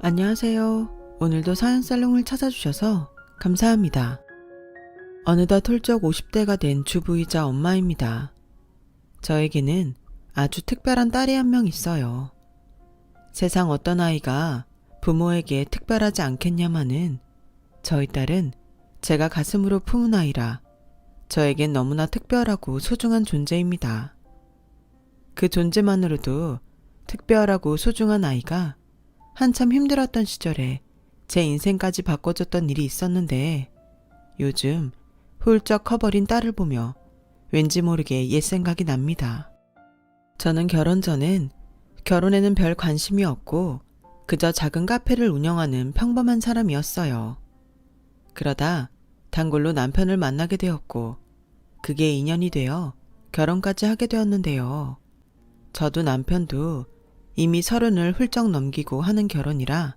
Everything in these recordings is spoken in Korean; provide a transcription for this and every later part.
안녕하세요. 오늘도 사연살롱을 찾아주셔서 감사합니다. 어느덧 훌쩍 50대가 된 주부이자 엄마입니다. 저에게는 아주 특별한 딸이 한 명 있어요. 세상 어떤 아이가 부모에게 특별하지 않겠냐마는 저희 딸은 제가 가슴으로 품은 아이라 저에겐 너무나 특별하고 소중한 존재입니다. 그 존재만으로도 특별하고 소중한 아이가 한참 힘들었던 시절에 제 인생까지 바꿔줬던 일이 있었는데 요즘 훌쩍 커버린 딸을 보며 왠지 모르게 옛 생각이 납니다. 저는 결혼 전엔 결혼에는 별 관심이 없고 그저 작은 카페를 운영하는 평범한 사람이었어요. 그러다 단골로 남편을 만나게 되었고 그게 인연이 되어 결혼까지 하게 되었는데요. 저도 남편도 이미 30을 훌쩍 넘기고 하는 결혼이라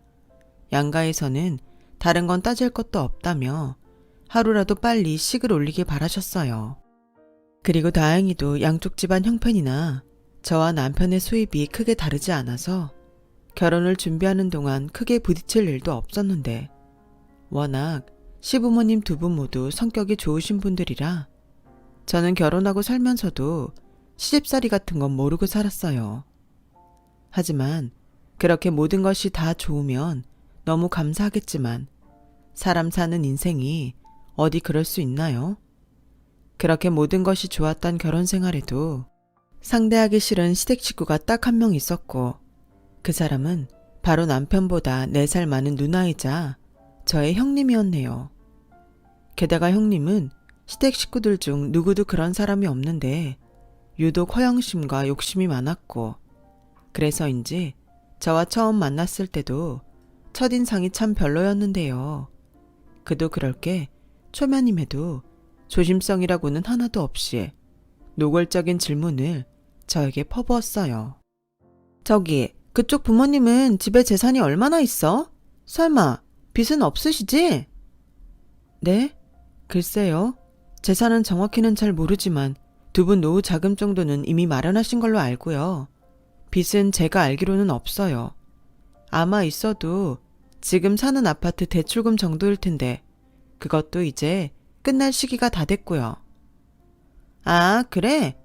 양가에서는 다른 건 따질 것도 없다며 하루라도 빨리 식을 올리길 바라셨어요. 그리고 다행히도 양쪽 집안 형편이나 저와 남편의 수입이 크게 다르지 않아서 결혼을 준비하는 동안 크게 부딪힐 일도 없었는데 워낙 시부모님 두 분 모두 성격이 좋으신 분들이라 저는 결혼하고 살면서도 시집살이 같은 건 모르고 살았어요. 하지만 그렇게 모든 것이 다 좋으면 너무 감사하겠지만 사람 사는 인생이 어디 그럴 수 있나요? 그렇게 모든 것이 좋았던 결혼 생활에도 상대하기 싫은 시댁 식구가 딱 한 명 있었고 그 사람은 바로 남편보다 4살 많은 누나이자 저의 형님이었네요. 게다가 형님은 시댁 식구들 중 누구도 그런 사람이 없는데 유독 허영심과 욕심이 많았고 그래서인지 저와 처음 만났을 때도 첫인상이 참 별로였는데요. 그도 그럴 게 초면임에도 조심성이라고는 하나도 없이 노골적인 질문을 저에게 퍼부었어요. 저기, 그쪽 부모님은 집에 재산이 얼마나 있어? 설마 빚은 없으시지? 네? 글쎄요. 재산은 정확히는 잘 모르지만 두 분 노후 자금 정도는 이미 마련하신 걸로 알고요. 빚은 제가 알기로는 없어요. 아마 있어도 지금 사는 아파트 대출금 정도일 텐데 그것도 이제 끝날 시기가 다 됐고요. 아, 그래?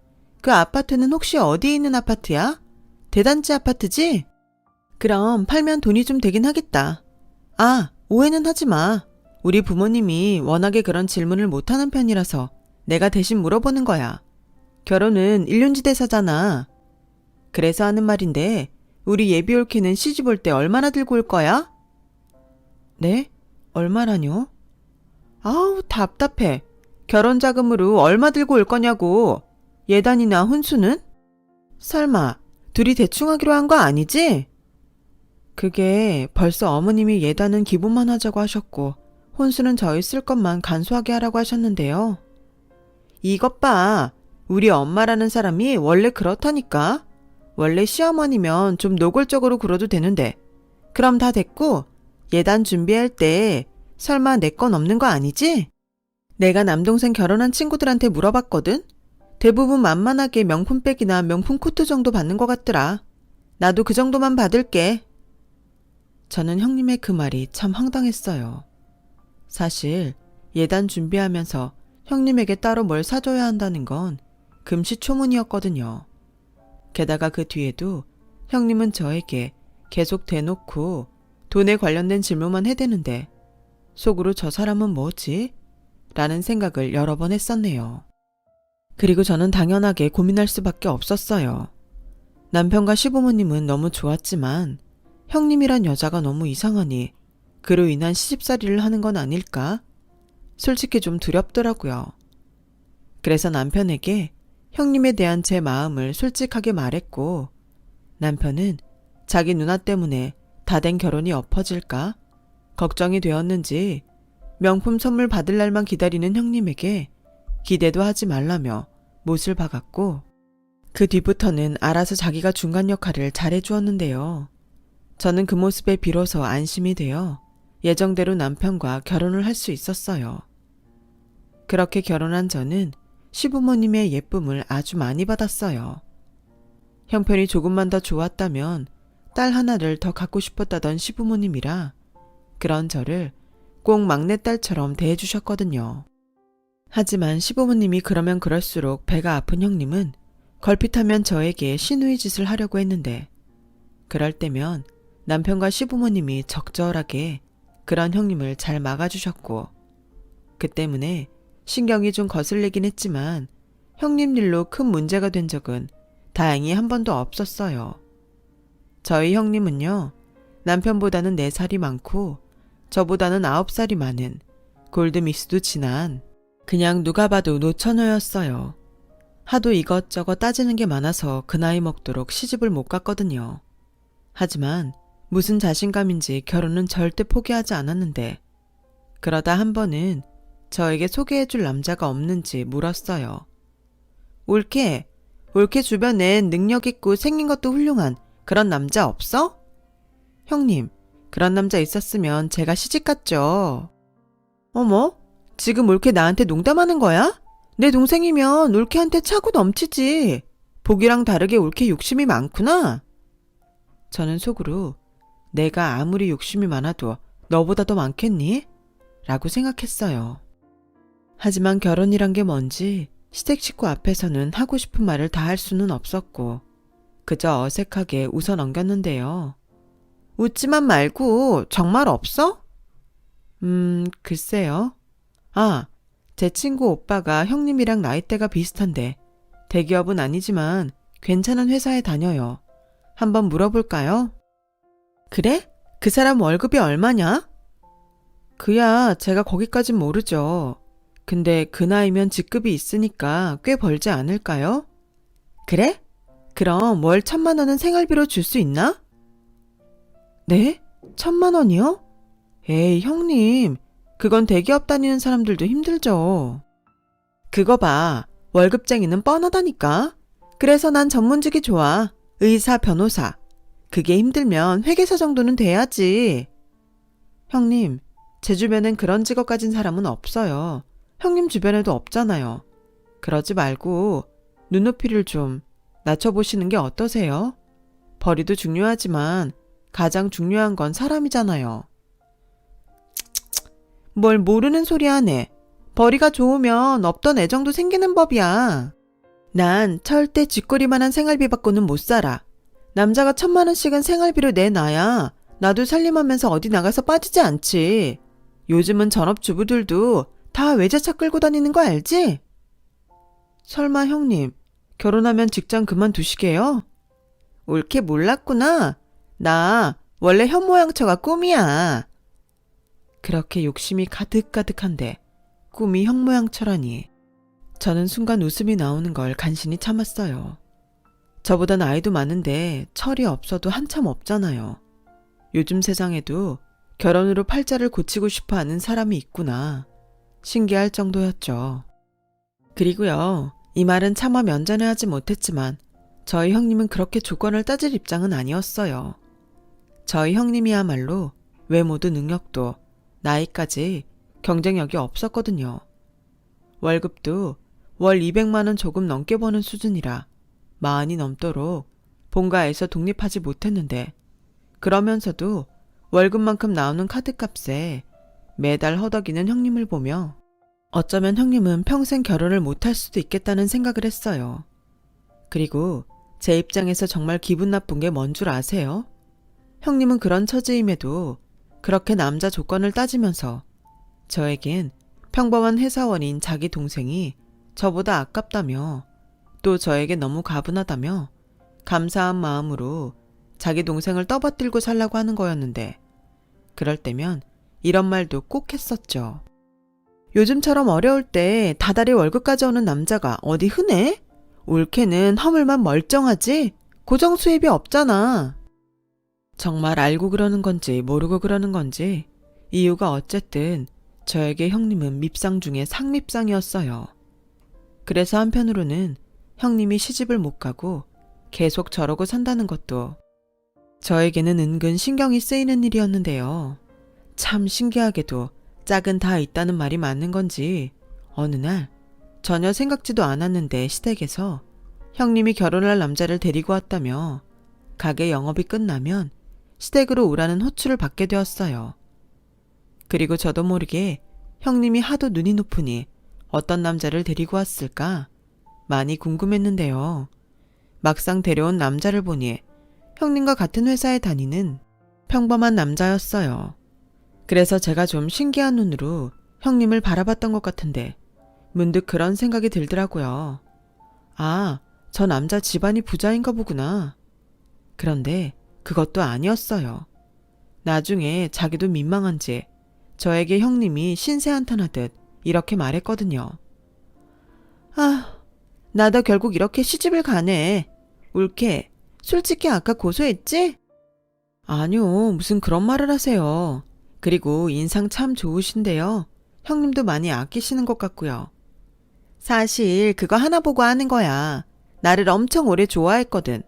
그 아파트는 혹시 어디에 있는 아파트야? 대단지 아파트지? 그럼 팔면 돈이 좀 되긴 하겠다. 아, 오해는 하지 마. 우리 부모님이 워낙에 그런 질문을 못하는 편이라서 내가 대신 물어보는 거야. 결혼은 일륜지대사잖아. 그래서 하는 말인데 우리 예비 올케는 시집 올 때 얼마나 들고 올 거야? 네? 얼마라뇨? 아우 답답해. 결혼 자금으로 얼마 들고 올 거냐고. 예단이나 혼수는? 설마 둘이 대충 하기로 한 거 아니지? 그게 벌써 어머님이 예단은 기본만 하자고 하셨고 혼수는 저희 쓸 것만 간소하게 하라고 하셨는데요. 이것 봐. 우리 엄마라는 사람이 원래 그렇다니까. 원래 시어머니면 좀 노골적으로 굴어도 되는데 그럼 다 됐고 예단 준비할 때 설마 내 건 없는 거 아니지? 내가 남동생 결혼한 친구들한테 물어봤거든? 대부분 만만하게 명품백이나 명품 코트 정도 받는 것 같더라. 나도 그 정도만 받을게. 저는 형님의 그 말이 참 황당했어요. 사실 예단 준비하면서 형님에게 따로 뭘 사줘야 한다는 건 금시초문이었거든요. 게다가 그 뒤에도 형님은 저에게 계속 대놓고 돈에 관련된 질문만 해대는데 속으로 저 사람은 뭐지? 라는 생각을 여러 번 했었네요. 그리고 저는 당연하게 고민할 수밖에 없었어요. 남편과 시부모님은 너무 좋았지만 형님이란 여자가 너무 이상하니 그로 인한 시집살이를 하는 건 아닐까? 솔직히 좀 두렵더라고요. 그래서 남편에게 형님에 대한 제 마음을 솔직하게 말했고 남편은 자기 누나 때문에 다 된 결혼이 엎어질까? 걱정이 되었는지 명품 선물 받을 날만 기다리는 형님에게 기대도 하지 말라며 못을 박았고 그 뒤부터는 알아서 자기가 중간 역할을 잘해주었는데요. 저는 그 모습에 비로소 안심이 되어 예정대로 남편과 결혼을 할 수 있었어요. 그렇게 결혼한 저는 시부모님의 예쁨을 아주 많이 받았어요. 형편이 조금만 더 좋았다면 딸 하나를 더 갖고 싶었다던 시부모님이라 그런 저를 꼭 막내딸처럼 대해주셨거든요. 하지만 시부모님이 그러면 그럴수록 배가 아픈 형님은 걸핏하면 저에게 시누이 짓을 하려고 했는데 그럴 때면 남편과 시부모님이 적절하게 그런 형님을 잘 막아주셨고 그 때문에 신경이 좀 거슬리긴 했지만 형님 일로 큰 문제가 된 적은 다행히 한 번도 없었어요. 저희 형님은요, 남편보다는 4살이 많고 저보다는 9살이 많은 골드믹스도 진한 그냥 누가 봐도 노처녀였어요. 하도 이것저것 따지는 게 많아서 그 나이 먹도록 시집을 못 갔거든요. 하지만 무슨 자신감인지 결혼은 절대 포기하지 않았는데 그러다 한 번은 저에게 소개해줄 남자가 없는지 물었어요. 올케 주변엔 능력 있고 생긴 것도 훌륭한 그런 남자 없어? 형님, 그런 남자 있었으면 제가 시집갔죠. 어머, 지금 올케 나한테 농담하는 거야? 내 동생이면 올케한테 차고 넘치지. 보기랑 다르게 올케 욕심이 많구나. 저는 속으로 내가 아무리 욕심이 많아도 너보다 더 많겠니? 라고 생각했어요. 하지만 결혼이란 게 뭔지 시댁 식구 앞에서는 하고 싶은 말을 다 할 수는 없었고 그저 어색하게 웃어 넘겼는데요. 웃지만 말고 정말 없어? 글쎄요. 아, 제 친구 오빠가 형님이랑 나이대가 비슷한데 대기업은 아니지만 괜찮은 회사에 다녀요. 한번 물어볼까요? 그래? 그 사람 월급이 얼마냐? 그야 제가 거기까진 모르죠. 근데 그 나이면 직급이 있으니까 꽤 벌지 않을까요? 그래? 그럼 월 1,000만 원은 생활비로 줄 수 있나? 네? 1,000만 원이요? 에이, 형님. 그건 대기업 다니는 사람들도 힘들죠. 그거 봐. 월급쟁이는 뻔하다니까. 그래서 난 전문직이 좋아. 의사, 변호사. 그게 힘들면 회계사 정도는 돼야지. 형님, 제 주변엔 그런 직업 가진 사람은 없어요. 형님 주변에도 없잖아요. 그러지 말고 눈높이를 좀 낮춰보시는 게 어떠세요? 벌이도 중요하지만 가장 중요한 건 사람이잖아요. 뭘 모르는 소리 하네. 벌이가 좋으면 없던 애정도 생기는 법이야. 난 절대 쥐꼬리만한 생활비 받고는 못 살아. 남자가 1,000만 원씩은 생활비로 내놔야 나도 살림하면서 어디 나가서 빠지지 않지. 요즘은 전업주부들도 다 외제차 끌고 다니는 거 알지? 설마 형님, 결혼하면 직장 그만두시게요? 옳게 몰랐구나. 나 원래 현모양처가 꿈이야. 그렇게 욕심이 가득가득한데 꿈이 현모양처라니. 저는 순간 웃음이 나오는 걸 간신히 참았어요. 저보다 나이도 많은데 철이 없어도 한참 없잖아요. 요즘 세상에도 결혼으로 팔자를 고치고 싶어 하는 사람이 있구나. 신기할 정도였죠. 그리고요, 이 말은 차마 면전에 하지 못했지만 저희 형님은 그렇게 조건을 따질 입장은 아니었어요. 저희 형님이야말로 외모도 능력도 나이까지 경쟁력이 없었거든요. 월급도 월 200만 원 조금 넘게 버는 수준이라 마흔이 넘도록 본가에서 독립하지 못했는데 그러면서도 월급만큼 나오는 카드값에 매달 허덕이는 형님을 보며 어쩌면 형님은 평생 결혼을 못할 수도 있겠다는 생각을 했어요. 그리고 제 입장에서 정말 기분 나쁜 게 뭔 줄 아세요? 형님은 그런 처지임에도 그렇게 남자 조건을 따지면서 저에겐 평범한 회사원인 자기 동생이 저보다 아깝다며 또 저에게 너무 가분하다며 감사한 마음으로 자기 동생을 떠받들고 살라고 하는 거였는데 그럴 때면 이런 말도 꼭 했었죠. 요즘처럼 어려울 때 다달이 월급까지 오는 남자가 어디 흔해? 올케는 허물만 멀쩡하지? 고정 수입이 없잖아. 정말 알고 그러는 건지 모르고 그러는 건지 이유가 어쨌든 저에게 형님은 밉상 중에 상밉상이었어요. 그래서 한편으로는 형님이 시집을 못 가고 계속 저러고 산다는 것도 저에게는 은근 신경이 쓰이는 일이었는데요. 참 신기하게도 짝은 다 있다는 말이 맞는 건지 어느 날 전혀 생각지도 않았는데 시댁에서 형님이 결혼할 남자를 데리고 왔다며 가게 영업이 끝나면 시댁으로 오라는 호출을 받게 되었어요. 그리고 저도 모르게 형님이 하도 눈이 높으니 어떤 남자를 데리고 왔을까 많이 궁금했는데요. 막상 데려온 남자를 보니 형님과 같은 회사에 다니는 평범한 남자였어요. 그래서 제가 좀 신기한 눈으로 형님을 바라봤던 것 같은데 문득 그런 생각이 들더라고요. 아, 저 남자 집안이 부자인가 보구나. 그런데 그것도 아니었어요. 나중에 자기도 민망한지 저에게 형님이 신세한탄하듯 이렇게 말했거든요. 아, 나도 결국 이렇게 시집을 가네. 울케, 솔직히 아까 고소했지? 아니요, 무슨 그런 말을 하세요. 그리고 인상 참 좋으신데요. 형님도 많이 아끼시는 것 같고요. 사실 그거 하나 보고 하는 거야. 나를 엄청 오래 좋아했거든.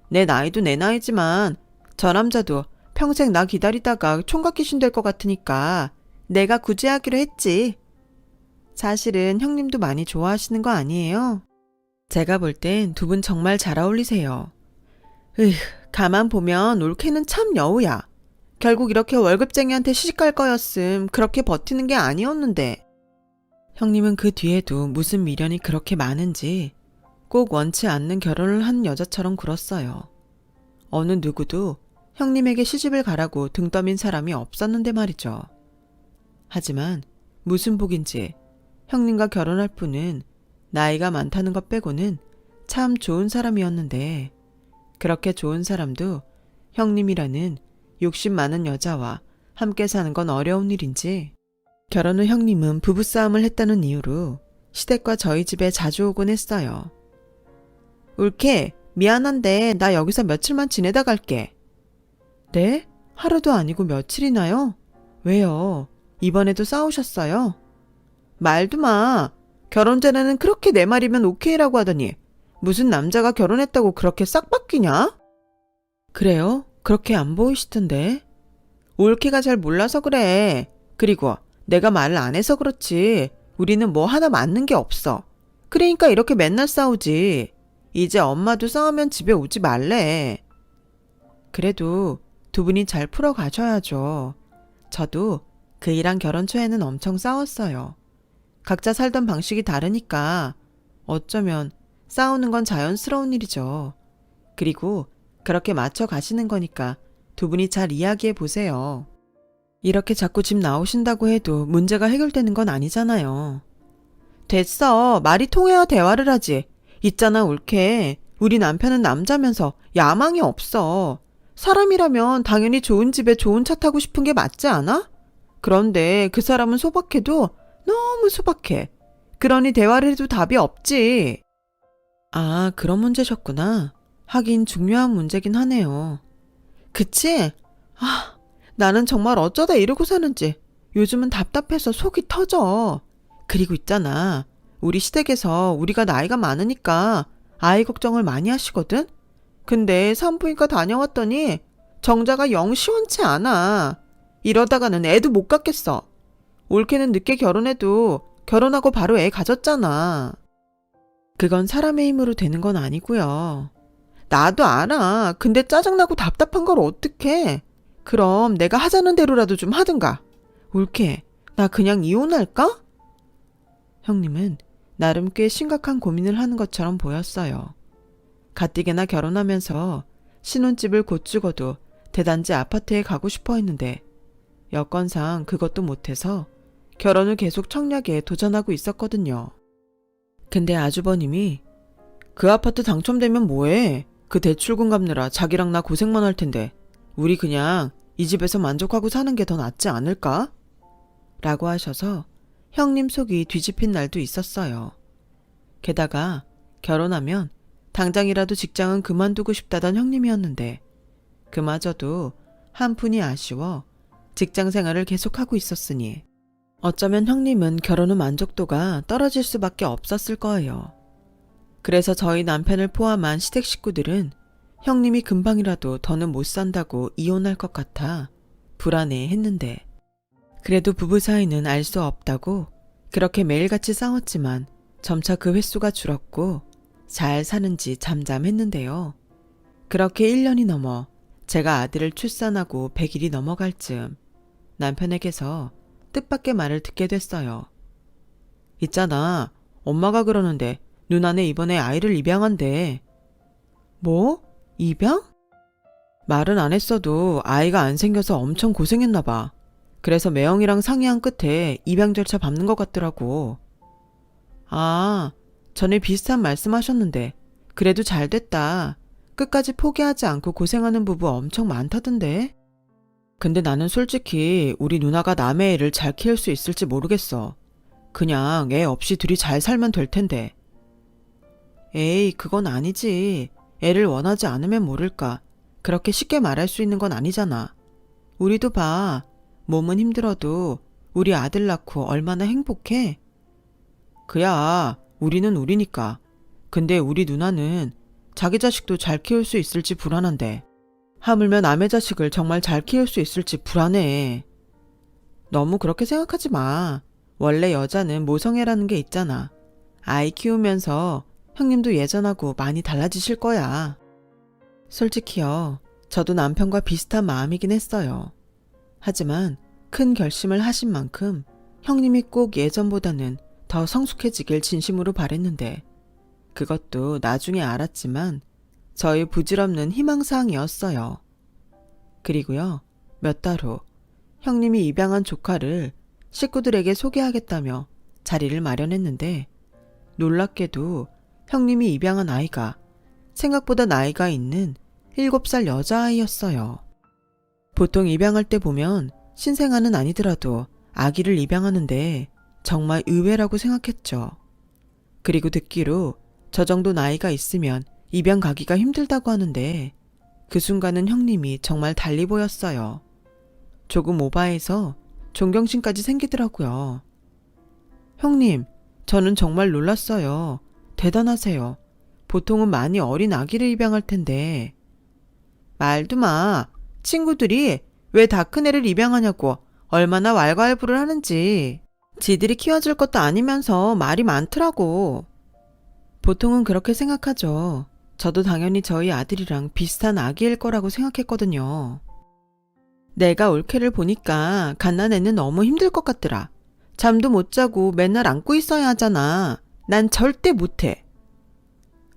내 나이도 내 나이지만 저 남자도 평생 나 기다리다가 총각 귀신 될 것 같으니까 내가 굳이 하기로 했지. 사실은 형님도 많이 좋아하시는 거 아니에요? 제가 볼 땐 두 분 정말 잘 어울리세요. 가만 보면 올케는 참 여우야. 결국 이렇게 월급쟁이한테 시집갈 거였음 그렇게 버티는 게 아니었는데. 형님은 그 뒤에도 무슨 미련이 그렇게 많은지 꼭 원치 않는 결혼을 한 여자처럼 굴었어요. 어느 누구도 형님에게 시집을 가라고 등 떠민 사람이 없었는데 말이죠. 하지만 무슨 복인지 형님과 결혼할 분은 나이가 많다는 것 빼고는 참 좋은 사람이었는데 그렇게 좋은 사람도 형님이라는 욕심 많은 여자와 함께 사는 건 어려운 일인지 결혼 후 형님은 부부싸움을 했다는 이유로 시댁과 저희 집에 자주 오곤 했어요. 울케, 미안한데 나 여기서 며칠만 지내다 갈게. 네? 하루도 아니고 며칠이나요? 왜요? 이번에도 싸우셨어요? 말도 마. 결혼 전에는 그렇게 내 말이면 오케이라고 하더니 무슨 남자가 결혼했다고 그렇게 싹 바뀌냐? 그래요? 그렇게 안 보이시던데. 올케가 잘 몰라서 그래. 그리고 내가 말을 안 해서 그렇지. 우리는 뭐 하나 맞는 게 없어. 그러니까 이렇게 맨날 싸우지. 이제 엄마도 싸우면 집에 오지 말래. 그래도 두 분이 잘 풀어 가셔야죠. 저도 그이랑 결혼 초에는 엄청 싸웠어요. 각자 살던 방식이 다르니까 어쩌면 싸우는 건 자연스러운 일이죠. 그리고 그렇게 맞춰 가시는 거니까 두 분이 잘 이야기해 보세요. 이렇게 자꾸 집 나오신다고 해도 문제가 해결되는 건 아니잖아요. 됐어. 말이 통해야 대화를 하지. 있잖아, 올케. 우리 남편은 남자면서 야망이 없어. 사람이라면 당연히 좋은 집에 좋은 차 타고 싶은 게 맞지 않아? 그런데 그 사람은 소박해도 너무 소박해. 그러니 대화를 해도 답이 없지. 아, 그런 문제셨구나. 하긴 중요한 문제긴 하네요. 그치? 아, 나는 정말 어쩌다 이러고 사는지 요즘은 답답해서 속이 터져. 그리고 있잖아. 우리 시댁에서 우리가 나이가 많으니까 아이 걱정을 많이 하시거든? 근데 산부인과 다녀왔더니 정자가 영 시원치 않아. 이러다가는 애도 못 갖겠어. 올케는 늦게 결혼해도 결혼하고 바로 애 가졌잖아. 그건 사람의 힘으로 되는 건 아니고요. 나도 알아. 근데 짜증나고 답답한 걸 어떡해. 그럼 내가 하자는 대로라도 좀 하든가. 올케, 나 그냥 이혼할까? 형님은 나름 꽤 심각한 고민을 하는 것처럼 보였어요. 가뜩이나 결혼하면서 신혼집을 곧 죽어도 대단지 아파트에 가고 싶어 했는데 여건상 그것도 못해서 결혼을 계속 청약에 도전하고 있었거든요. 근데 아주버님이 그 아파트 당첨되면 뭐해? 그 대출금 갚느라 자기랑 나 고생만 할 텐데 우리 그냥 이 집에서 만족하고 사는 게 더 낫지 않을까? 라고 하셔서 형님 속이 뒤집힌 날도 있었어요. 게다가 결혼하면 당장이라도 직장은 그만두고 싶다던 형님이었는데 그마저도 한푼이 아쉬워 직장 생활을 계속하고 있었으니 어쩌면 형님은 결혼 후 만족도가 떨어질 수밖에 없었을 거예요. 그래서 저희 남편을 포함한 시댁 식구들은 형님이 금방이라도 더는 못 산다고 이혼할 것 같아 불안해했는데 그래도 부부 사이는 알 수 없다고 그렇게 매일같이 싸웠지만 점차 그 횟수가 줄었고 잘 사는지 잠잠했는데요. 그렇게 1년이 넘어 제가 아들을 출산하고 100일이 넘어갈 즈음 남편에게서 뜻밖의 말을 듣게 됐어요. 있잖아, 엄마가 그러는데 누나네 이번에 아이를 입양한대. 뭐? 입양? 말은 안 했어도 아이가 안 생겨서 엄청 고생했나 봐. 그래서 매형이랑 상의한 끝에 입양 절차 밟는 것 같더라고. 아, 전에 비슷한 말씀하셨는데 그래도 잘 됐다. 끝까지 포기하지 않고 고생하는 부부 엄청 많다던데. 근데 나는 솔직히 우리 누나가 남의 애를 잘 키울 수 있을지 모르겠어. 그냥 애 없이 둘이 잘 살면 될 텐데. 에이, 그건 아니지. 애를 원하지 않으면 모를까. 그렇게 쉽게 말할 수 있는 건 아니잖아. 우리도 봐. 몸은 힘들어도 우리 아들 낳고 얼마나 행복해. 그야, 우리는 우리니까. 근데 우리 누나는 자기 자식도 잘 키울 수 있을지 불안한데. 하물며 남의 자식을 정말 잘 키울 수 있을지 불안해. 너무 그렇게 생각하지 마. 원래 여자는 모성애라는 게 있잖아. 아이 키우면서 형님도 예전하고 많이 달라지실 거야. 솔직히요, 저도 남편과 비슷한 마음이긴 했어요. 하지만 큰 결심을 하신 만큼 형님이 꼭 예전보다는 더 성숙해지길 진심으로 바랬는데 그것도 나중에 알았지만 저의 부질없는 희망사항이었어요. 그리고요, 몇 달 후 형님이 입양한 조카를 식구들에게 소개하겠다며 자리를 마련했는데 놀랍게도 형님이 입양한 아이가 생각보다 나이가 있는 7살 여자아이였어요. 보통 입양할 때 보면 신생아는 아니더라도 아기를 입양하는데 정말 의외라고 생각했죠. 그리고 듣기로 저 정도 나이가 있으면 입양 가기가 힘들다고 하는데 그 순간은 형님이 정말 달리 보였어요. 조금 오바해서 존경심까지 생기더라고요. 형님, 저는 정말 놀랐어요. 대단하세요. 보통은 많이 어린 아기를 입양할 텐데. 말도 마. 친구들이 왜 다 큰 애를 입양하냐고 얼마나 왈가왈부를 하는지. 지들이 키워줄 것도 아니면서 말이 많더라고. 보통은 그렇게 생각하죠. 저도 당연히 저희 아들이랑 비슷한 아기일 거라고 생각했거든요. 내가 올케를 보니까 갓난애는 너무 힘들 것 같더라. 잠도 못 자고 맨날 안고 있어야 하잖아. 난 절대 못해.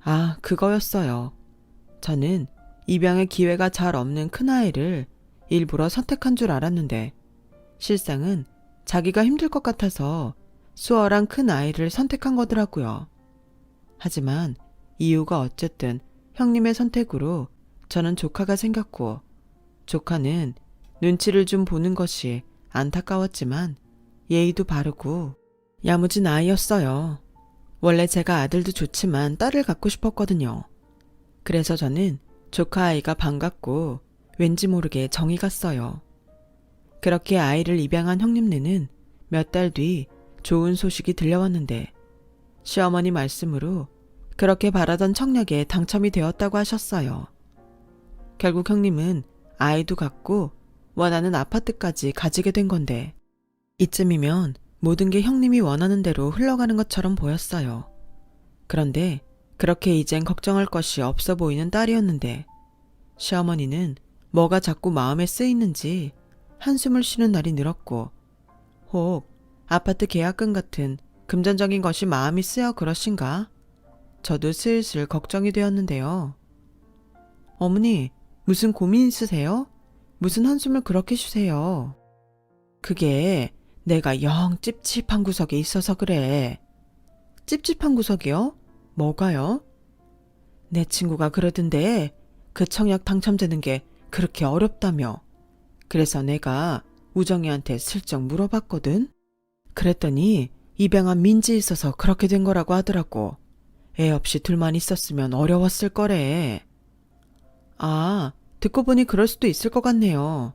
아, 그거였어요. 저는 입양의 기회가 잘 없는 큰아이를 일부러 선택한 줄 알았는데 실상은 자기가 힘들 것 같아서 수월한 큰아이를 선택한 거더라고요. 하지만 이유가 어쨌든 형님의 선택으로 저는 조카가 생겼고 조카는 눈치를 좀 보는 것이 안타까웠지만 예의도 바르고 야무진 아이였어요. 원래 제가 아들도 좋지만 딸을 갖고 싶었거든요. 그래서 저는 조카 아이가 반갑고 왠지 모르게 정이 갔어요. 그렇게 아이를 입양한 형님네는 몇 달 뒤 좋은 소식이 들려왔는데 시어머니 말씀으로 그렇게 바라던 청약에 당첨이 되었다고 하셨어요. 결국 형님은 아이도 갖고 원하는 아파트까지 가지게 된 건데 이쯤이면 모든 게 형님이 원하는 대로 흘러가는 것처럼 보였어요. 그런데 그렇게 이젠 걱정할 것이 없어 보이는 딸이었는데 시어머니는 뭐가 자꾸 마음에 쓰이는지 한숨을 쉬는 날이 늘었고 혹 아파트 계약금 같은 금전적인 것이 마음이 쓰여 그러신가? 저도 슬슬 걱정이 되었는데요. 어머니, 무슨 고민 있으세요? 무슨 한숨을 그렇게 쉬세요? 그게 내가 영 찝찝한 구석에 있어서 그래. 찝찝한 구석이요? 뭐가요? 내 친구가 그러던데 그 청약 당첨되는 게 그렇게 어렵다며. 그래서 내가 우정이한테 슬쩍 물어봤거든. 그랬더니 입양한 민지 있어서 그렇게 된 거라고 하더라고. 애 없이 둘만 있었으면 어려웠을 거래. 아, 듣고 보니 그럴 수도 있을 것 같네요.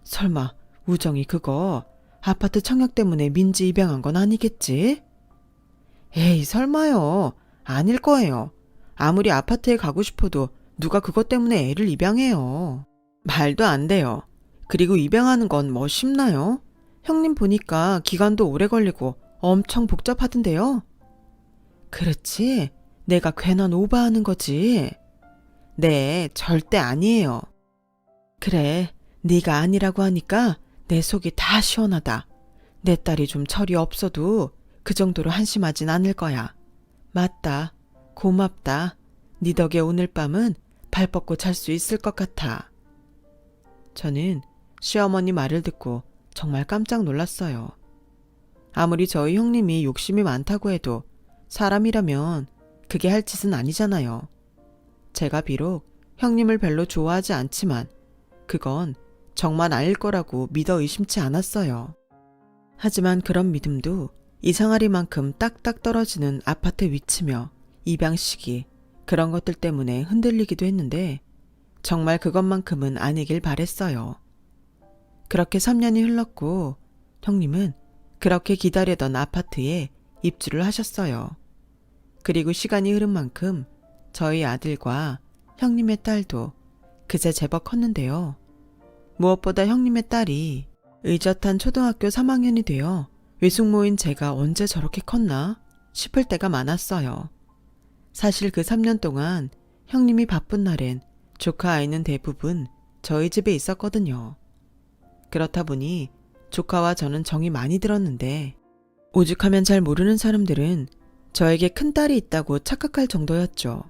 설마 우정이 그거 아파트 청약 때문에 민지 입양한 건 아니겠지? 에이, 설마요. 아닐 거예요. 아무리 아파트에 가고 싶어도 누가 그것 때문에 애를 입양해요. 말도 안 돼요. 그리고 입양하는 건 뭐 쉽나요? 형님 보니까 기간도 오래 걸리고 엄청 복잡하던데요. 그렇지? 내가 괜한 오바하는 거지. 네, 절대 아니에요. 그래, 네가 아니라고 하니까 내 속이 다 시원하다. 내 딸이 좀 철이 없어도 그 정도로 한심하진 않을 거야. 맞다. 고맙다. 네 덕에 오늘 밤은 발 뻗고 잘 수 있을 것 같아. 저는 시어머니 말을 듣고 정말 깜짝 놀랐어요. 아무리 저희 형님이 욕심이 많다고 해도 사람이라면 그게 할 짓은 아니잖아요. 제가 비록 형님을 별로 좋아하지 않지만 그건 정말 아닐 거라고 믿어 의심치 않았어요. 하지만 그런 믿음도 이상하리만큼 딱딱 떨어지는 아파트 위치며 입양시기 그런 것들 때문에 흔들리기도 했는데 정말 그것만큼은 아니길 바랬어요. 그렇게 3년이 흘렀고 형님은 그렇게 기다리던 아파트에 입주를 하셨어요. 그리고 시간이 흐른 만큼 저희 아들과 형님의 딸도 그새 제법 컸는데요. 무엇보다 형님의 딸이 의젓한 초등학교 3학년이 되어 외숙모인 제가 언제 저렇게 컸나 싶을 때가 많았어요. 사실 그 3년 동안 형님이 바쁜 날엔 조카 아이는 대부분 저희 집에 있었거든요. 그렇다 보니 조카와 저는 정이 많이 들었는데 오죽하면 잘 모르는 사람들은 저에게 큰딸이 있다고 착각할 정도였죠.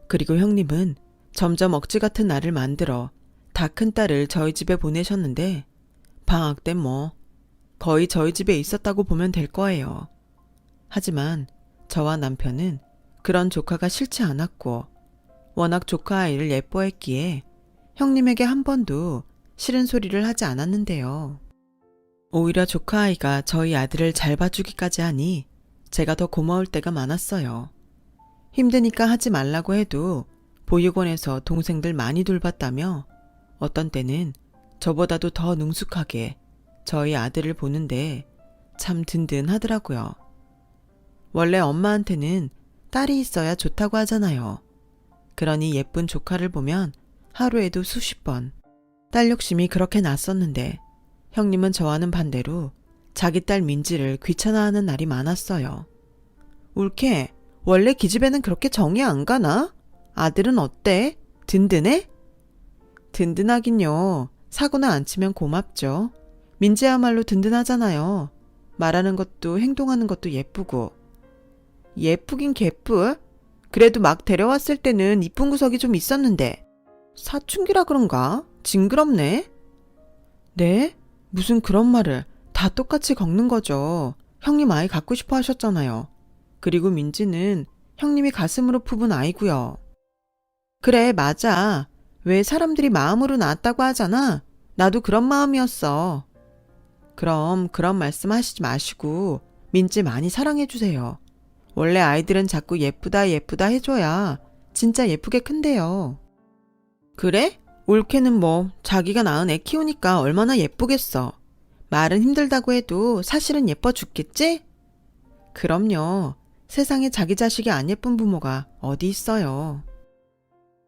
그리고 형님은 점점 억지 같은 날을 만들어 다 큰딸을 저희 집에 보내셨는데 방학 때 뭐 거의 저희 집에 있었다고 보면 될 거예요. 하지만 저와 남편은 그런 조카가 싫지 않았고 워낙 조카 아이를 예뻐했기에 형님에게 한 번도 싫은 소리를 하지 않았는데요. 오히려 조카 아이가 저희 아들을 잘 봐주기까지 하니 제가 더 고마울 때가 많았어요. 힘드니까 하지 말라고 해도 보육원에서 동생들 많이 돌봤다며 어떤 때는 저보다도 더 능숙하게 저희 아들을 보는데 참 든든하더라고요. 원래 엄마한테는 딸이 있어야 좋다고 하잖아요. 그러니 예쁜 조카를 보면 하루에도 수십 번 딸 욕심이 그렇게 났었는데 형님은 저와는 반대로 자기 딸 민지를 귀찮아하는 날이 많았어요. 울케, 원래 기집애는 그렇게 정이 안 가나? 아들은 어때? 든든해? 든든하긴요. 사고는 안 치면 고맙죠. 민지야말로 든든하잖아요. 말하는 것도 행동하는 것도 예쁘고. 예쁘긴 개뿔? 그래도 막 데려왔을 때는 이쁜 구석이 좀 있었는데. 사춘기라 그런가? 징그럽네. 네? 무슨 그런 말을 다 똑같이 걷는 거죠. 형님 아이 갖고 싶어 하셨잖아요. 그리고 민지는 형님이 가슴으로 품은 아이고요. 그래, 맞아. 왜 사람들이 마음으로 낳았다고 하잖아. 나도 그런 마음이었어. 그럼 그런 말씀 하시지 마시고 민지 많이 사랑해주세요. 원래 아이들은 자꾸 예쁘다 예쁘다 해줘야 진짜 예쁘게 큰대요. 그래? 올케는 뭐 자기가 낳은 애 키우니까 얼마나 예쁘겠어. 말은 힘들다고 해도 사실은 예뻐 죽겠지? 그럼요. 세상에 자기 자식이 안 예쁜 부모가 어디 있어요.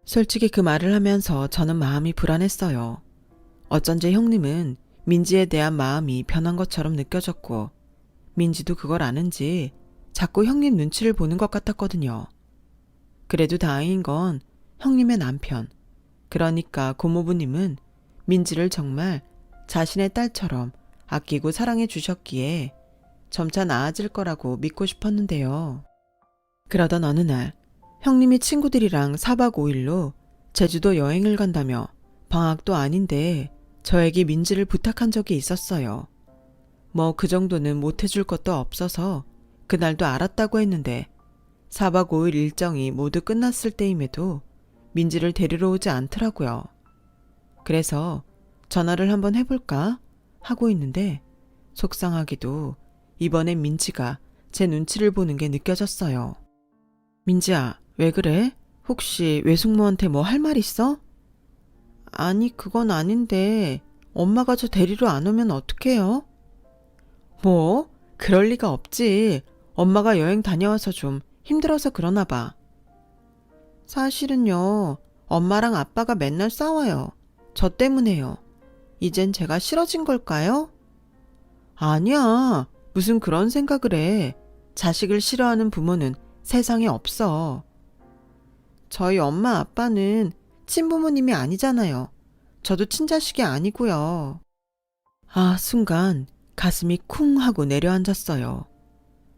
솔직히 그 말을 하면서 저는 마음이 불안했어요. 어쩐지 형님은 민지에 대한 마음이 변한 것처럼 느껴졌고 민지도 그걸 아는지 자꾸 형님 눈치를 보는 것 같았거든요. 그래도 다행인 건 형님의 남편, 그러니까 고모부님은 민지를 정말 자신의 딸처럼 아끼고 사랑해 주셨기에 점차 나아질 거라고 믿고 싶었는데요. 그러던 어느 날 형님이 친구들이랑 4박 5일로 제주도 여행을 간다며 방학도 아닌데 저에게 민지를 부탁한 적이 있었어요. 뭐 그 정도는 못해줄 것도 없어서 그날도 알았다고 했는데 4박 5일 일정이 모두 끝났을 때임에도 민지를 데리러 오지 않더라고요. 그래서 전화를 한번 해볼까 하고 있는데 속상하게도 이번엔 민지가 제 눈치를 보는 게 느껴졌어요. 민지야, 왜 그래? 혹시 외숙모한테 뭐 할 말 있어? 아니, 그건 아닌데 엄마가 저 데리러 안 오면 어떡해요? 뭐? 그럴 리가 없지. 엄마가 여행 다녀와서 좀 힘들어서 그러나 봐. 사실은요, 엄마랑 아빠가 맨날 싸워요. 저 때문에요. 이젠 제가 싫어진 걸까요? 아니야. 무슨 그런 생각을 해. 자식을 싫어하는 부모는 세상에 없어. 저희 엄마 아빠는 친부모님이 아니잖아요. 저도 친자식이 아니고요. 아, 순간 가슴이 쿵 하고 내려앉았어요.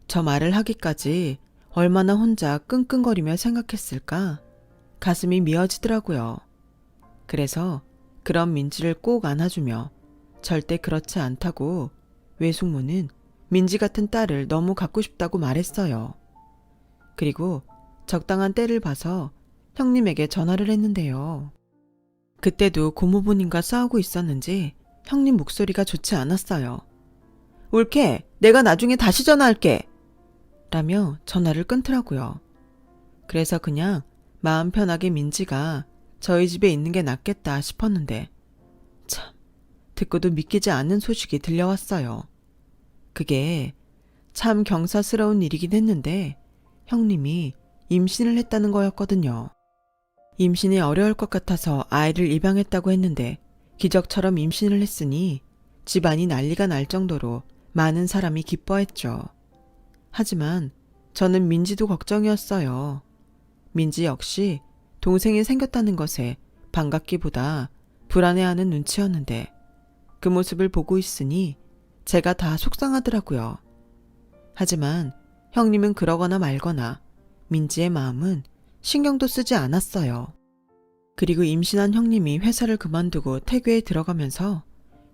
저 말을 하기까지 얼마나 혼자 끙끙거리며 생각했을까? 가슴이 미어지더라고요. 그래서 그런 민지를 꼭 안아주며 절대 그렇지 않다고 외숙모는 민지 같은 딸을 너무 갖고 싶다고 말했어요. 그리고 적당한 때를 봐서 형님에게 전화를 했는데요. 그때도 고모부님과 싸우고 있었는지 형님 목소리가 좋지 않았어요. 올케, 내가 나중에 다시 전화할게. 라며 전화를 끊더라고요. 그래서 그냥 마음 편하게 민지가 저희 집에 있는 게 낫겠다 싶었는데 참, 듣고도 믿기지 않는 소식이 들려왔어요. 그게 참 경사스러운 일이긴 했는데 형님이 임신을 했다는 거였거든요. 임신이 어려울 것 같아서 아이를 입양했다고 했는데 기적처럼 임신을 했으니 집안이 난리가 날 정도로 많은 사람이 기뻐했죠. 하지만 저는 민지도 걱정이었어요. 민지 역시 동생이 생겼다는 것에 반갑기보다 불안해하는 눈치였는데 그 모습을 보고 있으니 제가 다 속상하더라고요. 하지만 형님은 그러거나 말거나 민지의 마음은 신경도 쓰지 않았어요. 그리고 임신한 형님이 회사를 그만두고 태교에 들어가면서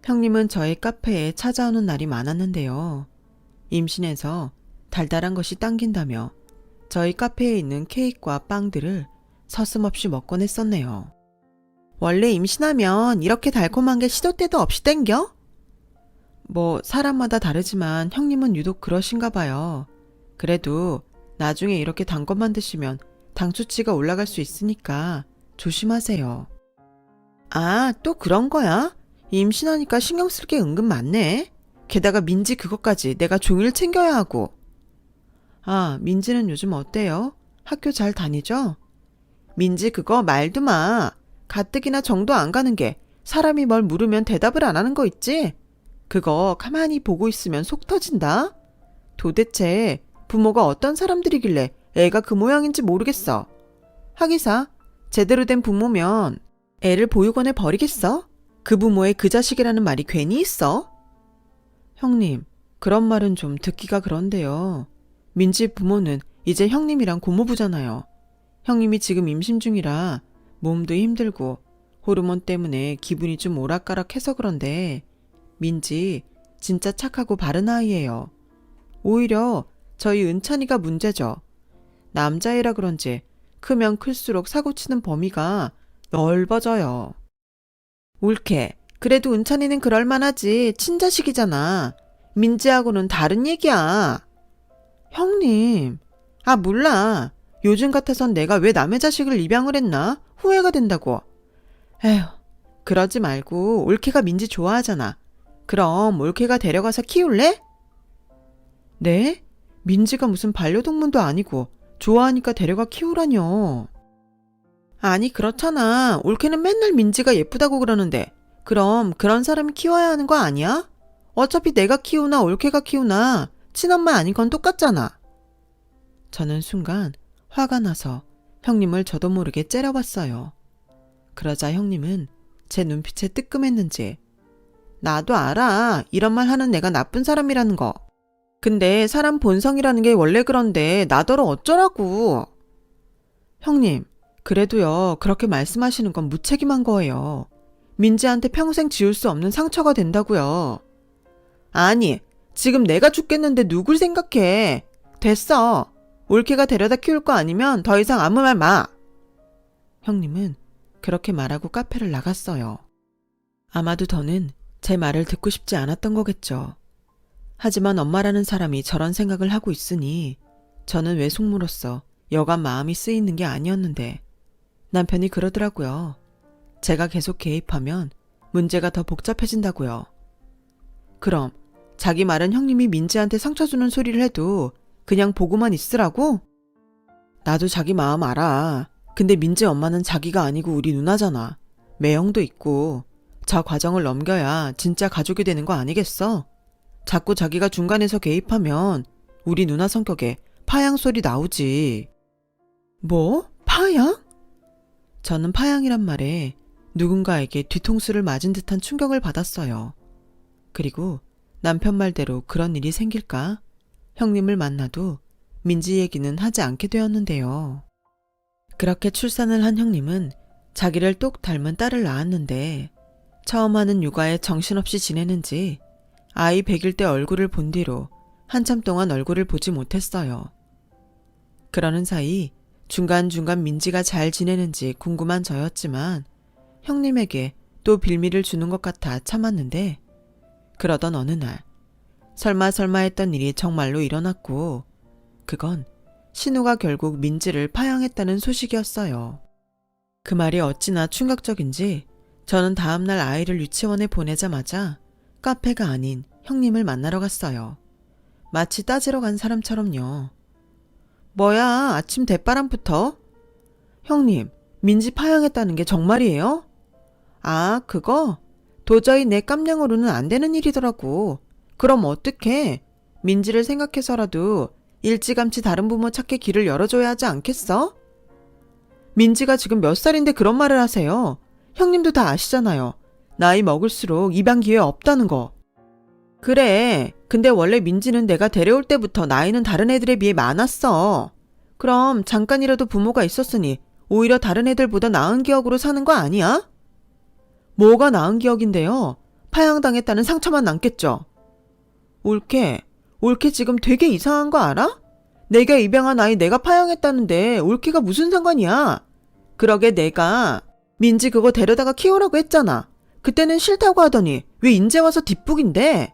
형님은 저희 카페에 찾아오는 날이 많았는데요. 임신해서 달달한 것이 당긴다며 저희 카페에 있는 케이크와 빵들을 서슴없이 먹곤 했었네요. 원래 임신하면 이렇게 달콤한 게 시도 때도 없이 땡겨? 뭐 사람마다 다르지만 형님은 유독 그러신가 봐요. 그래도 나중에 이렇게 단 것만 드시면 당 수치가 올라갈 수 있으니까 조심하세요. 아, 또 그런 거야? 임신하니까 신경 쓸 게 은근 많네. 게다가 민지 그것까지 내가 종일 챙겨야 하고. 아, 민지는 요즘 어때요? 학교 잘 다니죠? 민지 그거 말도 마. 가뜩이나 정도 안 가는 게 사람이 뭘 물으면 대답을 안 하는 거 있지? 그거 가만히 보고 있으면 속 터진다. 도대체 부모가 어떤 사람들이길래 애가 그 모양인지 모르겠어. 하기사 제대로 된 부모면 애를 보육원에 버리겠어? 그 부모의 그 자식이라는 말이 괜히 있어? 형님, 그런 말은 좀 듣기가 그런데요. 민지 부모는 이제 형님이랑 고모부잖아요. 형님이 지금 임신 중이라 몸도 힘들고 호르몬 때문에 기분이 좀 오락가락해서 그런데 민지 진짜 착하고 바른 아이예요. 오히려 저희 은찬이가 문제죠. 남자애라 그런지 크면 클수록 사고치는 범위가 넓어져요. 옳게. 그래도 은찬이는 그럴만하지. 친자식이잖아. 민지하고는 다른 얘기야. 형님. 아, 몰라. 요즘 같아선 내가 왜 남의 자식을 입양을 했나? 후회가 된다고. 에휴, 그러지 말고 올케가 민지 좋아하잖아. 그럼 올케가 데려가서 키울래? 네? 민지가 무슨 반려동물도 아니고 좋아하니까 데려가 키우라뇨. 아니 그렇잖아. 올케는 맨날 민지가 예쁘다고 그러는데 그럼 그런 사람이 키워야 하는 거 아니야? 어차피 내가 키우나 올케가 키우나 친엄마 아닌 건 똑같잖아. 저는 순간 화가 나서 형님을 저도 모르게 째려봤어요. 그러자 형님은 제 눈빛에 뜨끔했는지 나도 알아. 이런 말 하는 내가 나쁜 사람이라는 거. 근데 사람 본성이라는 게 원래 그런데 나더러 어쩌라고. 형님, 그래도요. 그렇게 말씀하시는 건 무책임한 거예요. 민지한테 평생 지울 수 없는 상처가 된다고요. 아니, 지금 내가 죽겠는데 누굴 생각해. 됐어. 올케가 데려다 키울 거 아니면 더 이상 아무 말 마. 형님은 그렇게 말하고 카페를 나갔어요. 아마도 더는 제 말을 듣고 싶지 않았던 거겠죠. 하지만 엄마라는 사람이 저런 생각을 하고 있으니 저는 외숙모로서 여간 마음이 쓰이는 게 아니었는데 남편이 그러더라고요. 제가 계속 개입하면 문제가 더 복잡해진다고요. 그럼 자기 말은 형님이 민지한테 상처 주는 소리를 해도 그냥 보고만 있으라고? 나도 자기 마음 알아. 근데 민지 엄마는 자기가 아니고 우리 누나잖아. 매형도 있고 저 과정을 넘겨야 진짜 가족이 되는 거 아니겠어? 자꾸 자기가 중간에서 개입하면 우리 누나 성격에 파양 소리 나오지. 뭐? 파양? 저는 파양이란 말에 누군가에게 뒤통수를 맞은 듯한 충격을 받았어요. 그리고 남편 말대로 그런 일이 생길까? 형님을 만나도 민지 얘기는 하지 않게 되었는데요. 그렇게 출산을 한 형님은 자기를 똑 닮은 딸을 낳았는데 처음 하는 육아에 정신없이 지내는지 아이 100일 때 얼굴을 본 뒤로 한참 동안 얼굴을 보지 못했어요. 그러는 사이 중간중간 민지가 잘 지내는지 궁금한 저였지만 형님에게 또 빌미를 주는 것 같아 참았는데 그러던 어느 날 설마 했던 일이 정말로 일어났고 그건 신우가 결국 민지를 파양했다는 소식이었어요. 그 말이 어찌나 충격적인지 저는 다음날 아이를 유치원에 보내자마자 카페가 아닌 형님을 만나러 갔어요. 마치 따지러 간 사람처럼요. 뭐야, 아침 대바람부터? 형님, 민지 파양했다는 게 정말이에요? 아, 그거? 도저히 내 깜냥으로는 안 되는 일이더라고. 그럼 어떡해? 민지를 생각해서라도 일찌감치 다른 부모 찾게 길을 열어줘야 하지 않겠어? 민지가 지금 몇 살인데 그런 말을 하세요? 형님도 다 아시잖아요. 나이 먹을수록 입양 기회 없다는 거. 그래. 근데 원래 민지는 내가 데려올 때부터 나이는 다른 애들에 비해 많았어. 그럼 잠깐이라도 부모가 있었으니 오히려 다른 애들보다 나은 기억으로 사는 거 아니야? 뭐가 나은 기억인데요? 파양당했다는 상처만 남겠죠. 올케 지금 되게 이상한 거 알아? 내가 입양한 아이 내가 파양했다는데 올케가 무슨 상관이야? 그러게 내가 민지 그거 데려다가 키우라고 했잖아. 그때는 싫다고 하더니 왜 인제 와서 뒷북인데?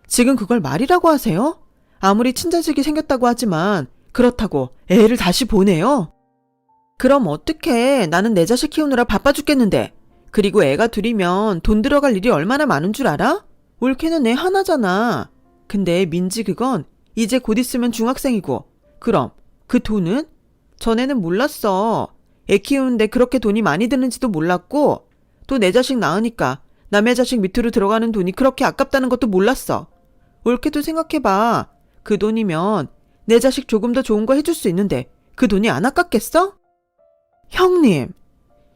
지금 그걸 말이라고 하세요? 아무리 친자식이 생겼다고 하지만 그렇다고 애를 다시 보내요? 그럼 어떡해. 나는 내 자식 키우느라 바빠 죽겠는데. 그리고 애가 둘이면 돈 들어갈 일이 얼마나 많은 줄 알아? 올케는 애 하나잖아. 근데 민지 그건 이제 곧 있으면 중학생이고 그럼 그 돈은? 전에는 몰랐어. 애 키우는데 그렇게 돈이 많이 드는지도 몰랐고 또 내 자식 낳으니까 남의 자식 밑으로 들어가는 돈이 그렇게 아깝다는 것도 몰랐어. 올케도 생각해봐. 그 돈이면 내 자식 조금 더 좋은 거 해줄 수 있는데 그 돈이 안 아깝겠어? 형님,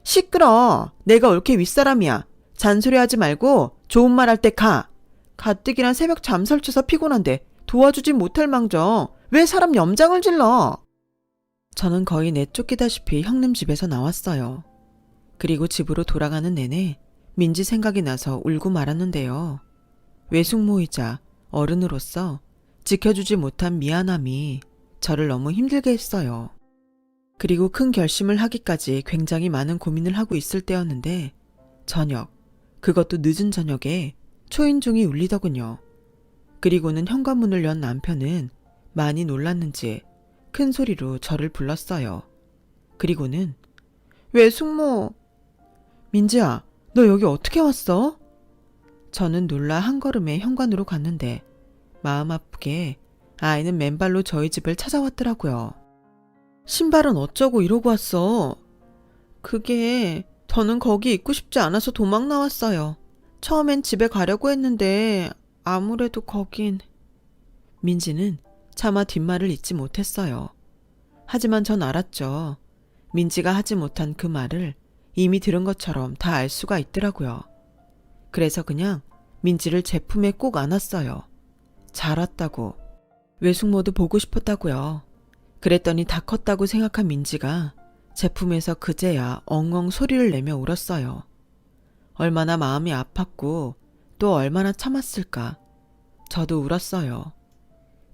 시끄러. 내가 올케 윗사람이야. 잔소리하지 말고 좋은 말 할 때 가. 가뜩이나 새벽 잠 설쳐서 피곤한데 도와주지 못할 망정 왜 사람 염장을 질러? 저는 거의 내쫓기다시피 형님 집에서 나왔어요. 그리고 집으로 돌아가는 내내 민지 생각이 나서 울고 말았는데요. 외숙모이자 어른으로서 지켜주지 못한 미안함이 저를 너무 힘들게 했어요. 그리고 큰 결심을 하기까지 굉장히 많은 고민을 하고 있을 때였는데 저녁, 그것도 늦은 저녁에 초인종이 울리더군요. 그리고는 현관문을 연 남편은 많이 놀랐는지 큰 소리로 저를 불렀어요. 그리고는 외숙모, 민지야, 너 여기 어떻게 왔어? 저는 놀라 한 걸음에 현관으로 갔는데 마음 아프게 아이는 맨발로 저희 집을 찾아왔더라고요. 신발은 어쩌고 이러고 왔어? 그게 저는 거기 있고 싶지 않아서 도망 나왔어요. 처음엔 집에 가려고 했는데 아무래도 거긴... 민지는 차마 뒷말을 잇지 못했어요. 하지만 전 알았죠. 민지가 하지 못한 그 말을 이미 들은 것처럼 다 알 수가 있더라고요. 그래서 그냥 민지를 제 품에 꼭 안았어요. 잘 왔다고. 외숙모도 보고 싶었다고요. 그랬더니 다 컸다고 생각한 민지가 제 품에서 그제야 엉엉 소리를 내며 울었어요. 얼마나 마음이 아팠고 또 얼마나 참았을까. 저도 울었어요.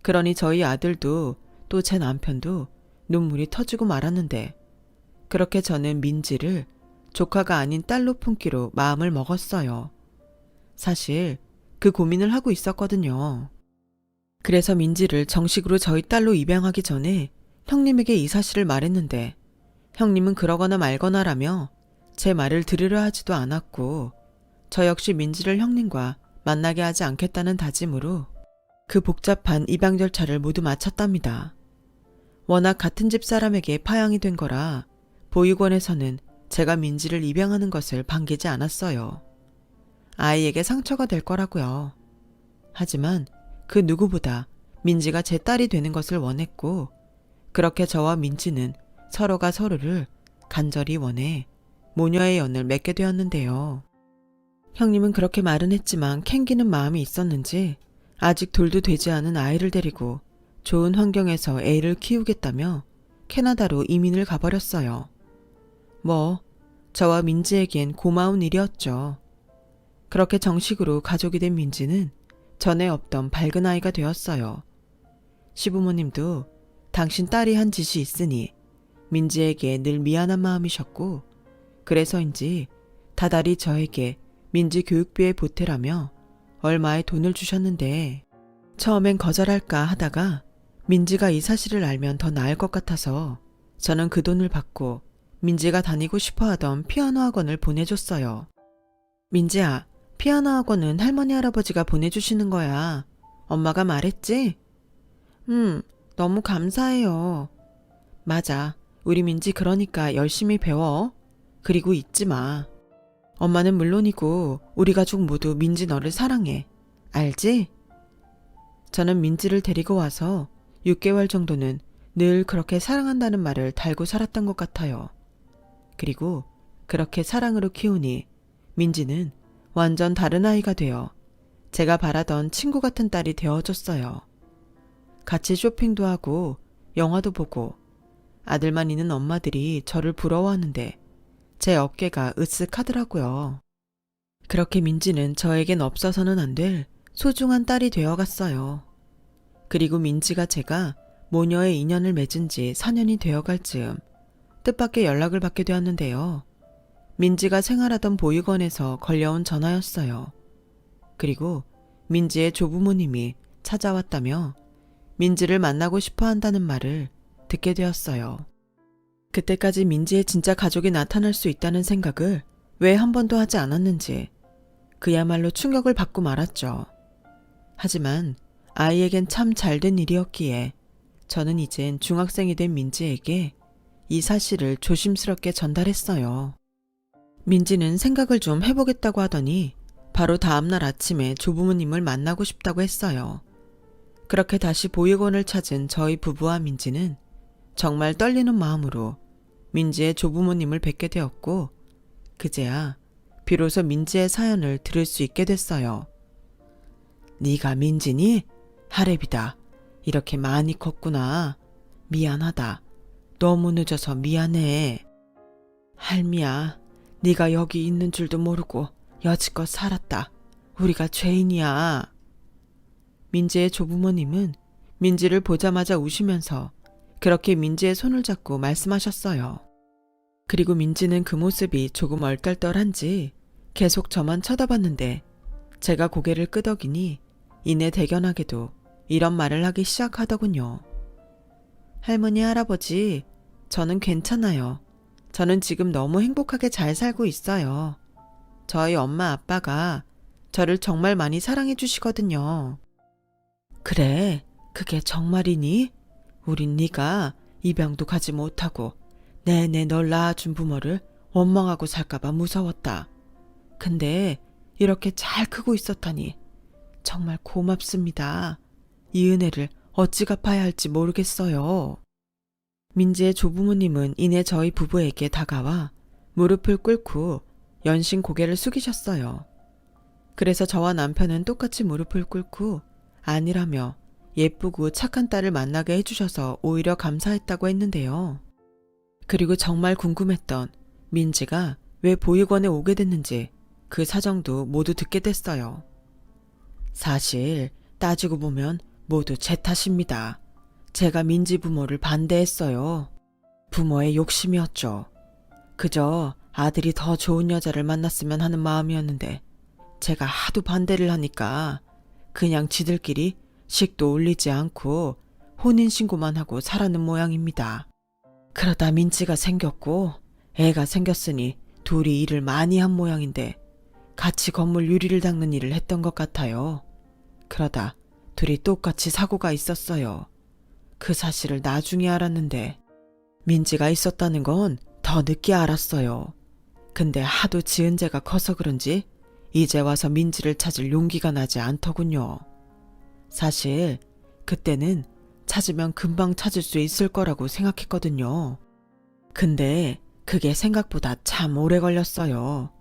그러니 저희 아들도 또 제 남편도 눈물이 터지고 말았는데 그렇게 저는 민지를 조카가 아닌 딸로 품기로 마음을 먹었어요. 사실 그 고민을 하고 있었거든요. 그래서 민지를 정식으로 저희 딸로 입양하기 전에 형님에게 이 사실을 말했는데 형님은 그러거나 말거나라며 제 말을 들으려 하지도 않았고 저 역시 민지를 형님과 만나게 하지 않겠다는 다짐으로 그 복잡한 입양 절차를 모두 마쳤답니다. 워낙 같은 집 사람에게 파양이 된 거라 보육원에서는 제가 민지를 입양하는 것을 반기지 않았어요. 아이에게 상처가 될 거라고요. 하지만 그 누구보다 민지가 제 딸이 되는 것을 원했고 그렇게 저와 민지는 서로가 서로를 간절히 원해 모녀의 연을 맺게 되었는데요. 형님은 그렇게 말은 했지만 캥기는 마음이 있었는지 아직 돌도 되지 않은 아이를 데리고 좋은 환경에서 애를 키우겠다며 캐나다로 이민을 가버렸어요. 뭐 저와 민지에겐 고마운 일이었죠. 그렇게 정식으로 가족이 된 민지는 전에 없던 밝은 아이가 되었어요. 시부모님도 당신 딸이 한 짓이 있으니 민지에게 늘 미안한 마음이셨고 그래서인지 다달이 저에게 민지 교육비에 보태라며 얼마의 돈을 주셨는데 처음엔 거절할까 하다가 민지가 이 사실을 알면 더 나을 것 같아서 저는 그 돈을 받고 민지가 다니고 싶어하던 피아노 학원을 보내줬어요. 민지야, 피아노 학원은 할머니 할아버지가 보내주시는 거야. 엄마가 말했지? 너무 감사해요. 맞아. 우리 민지 그러니까 열심히 배워. 그리고 잊지 마. 엄마는 물론이고 우리 가족 모두 민지 너를 사랑해. 알지? 저는 민지를 데리고 와서 6개월 정도는 늘 그렇게 사랑한다는 말을 달고 살았던 것 같아요. 그리고 그렇게 사랑으로 키우니 민지는 완전 다른 아이가 되어 제가 바라던 친구 같은 딸이 되어줬어요. 같이 쇼핑도 하고 영화도 보고 아들만 있는 엄마들이 저를 부러워하는데 제 어깨가 으쓱하더라고요. 그렇게 민지는 저에겐 없어서는 안 될 소중한 딸이 되어갔어요. 그리고 민지가 제가 모녀의 인연을 맺은 지 4년이 되어갈 즈음 뜻밖의 연락을 받게 되었는데요. 민지가 생활하던 보육원에서 걸려온 전화였어요. 그리고 민지의 조부모님이 찾아왔다며 민지를 만나고 싶어 한다는 말을 듣게 되었어요. 그때까지 민지의 진짜 가족이 나타날 수 있다는 생각을 왜 한 번도 하지 않았는지 그야말로 충격을 받고 말았죠. 하지만 아이에겐 참 잘된 일이었기에 저는 이젠 중학생이 된 민지에게 이 사실을 조심스럽게 전달했어요. 민지는 생각을 좀 해보겠다고 하더니 바로 다음날 아침에 조부모님을 만나고 싶다고 했어요. 그렇게 다시 보육원을 찾은 저희 부부와 민지는 정말 떨리는 마음으로 민지의 조부모님을 뵙게 되었고 그제야 비로소 민지의 사연을 들을 수 있게 됐어요. 네가 민지니? 하랩이다. 이렇게 많이 컸구나. 미안하다. 너무 늦어서 미안해. 할미야, 네가 여기 있는 줄도 모르고 여지껏 살았다. 우리가 죄인이야. 민지의 조부모님은 민지를 보자마자 우시면서 그렇게 민지의 손을 잡고 말씀하셨어요. 그리고 민지는 그 모습이 조금 얼떨떨한지 계속 저만 쳐다봤는데 제가 고개를 끄덕이니 이내 대견하게도 이런 말을 하기 시작하더군요. 할머니, 할아버지, 저는 괜찮아요. 저는 지금 너무 행복하게 잘 살고 있어요. 저희 엄마 아빠가 저를 정말 많이 사랑해 주시거든요. 그래, 그게 정말이니? 우린 네가 입양도 가지 못하고 내내 널 낳아준 부모를 원망하고 살까봐 무서웠다. 근데 이렇게 잘 크고 있었다니 정말 고맙습니다. 이 은혜를 어찌 갚아야 할지 모르겠어요. 민지의 조부모님은 이내 저희 부부에게 다가와 무릎을 꿇고 연신 고개를 숙이셨어요. 그래서 저와 남편은 똑같이 무릎을 꿇고 아니라며 예쁘고 착한 딸을 만나게 해주셔서 오히려 감사했다고 했는데요. 그리고 정말 궁금했던 민지가 왜 보육원에 오게 됐는지 그 사정도 모두 듣게 됐어요. 사실 따지고 보면 모두 제 탓입니다. 제가 민지 부모를 반대했어요. 부모의 욕심이었죠. 그저 아들이 더 좋은 여자를 만났으면 하는 마음이었는데 제가 하도 반대를 하니까 그냥 지들끼리 식도 올리지 않고 혼인신고만 하고 살아는 모양입니다. 그러다 민지가 생겼고 애가 생겼으니 둘이 일을 많이 한 모양인데 같이 건물 유리를 닦는 일을 했던 것 같아요. 그러다 둘이 똑같이 사고가 있었어요. 그 사실을 나중에 알았는데 민지가 있었다는 건 더 늦게 알았어요. 근데 하도 지은 죄가 커서 그런지 이제 와서 민지를 찾을 용기가 나지 않더군요. 사실 그때는 찾으면 금방 찾을 수 있을 거라고 생각했거든요. 근데 그게 생각보다 참 오래 걸렸어요.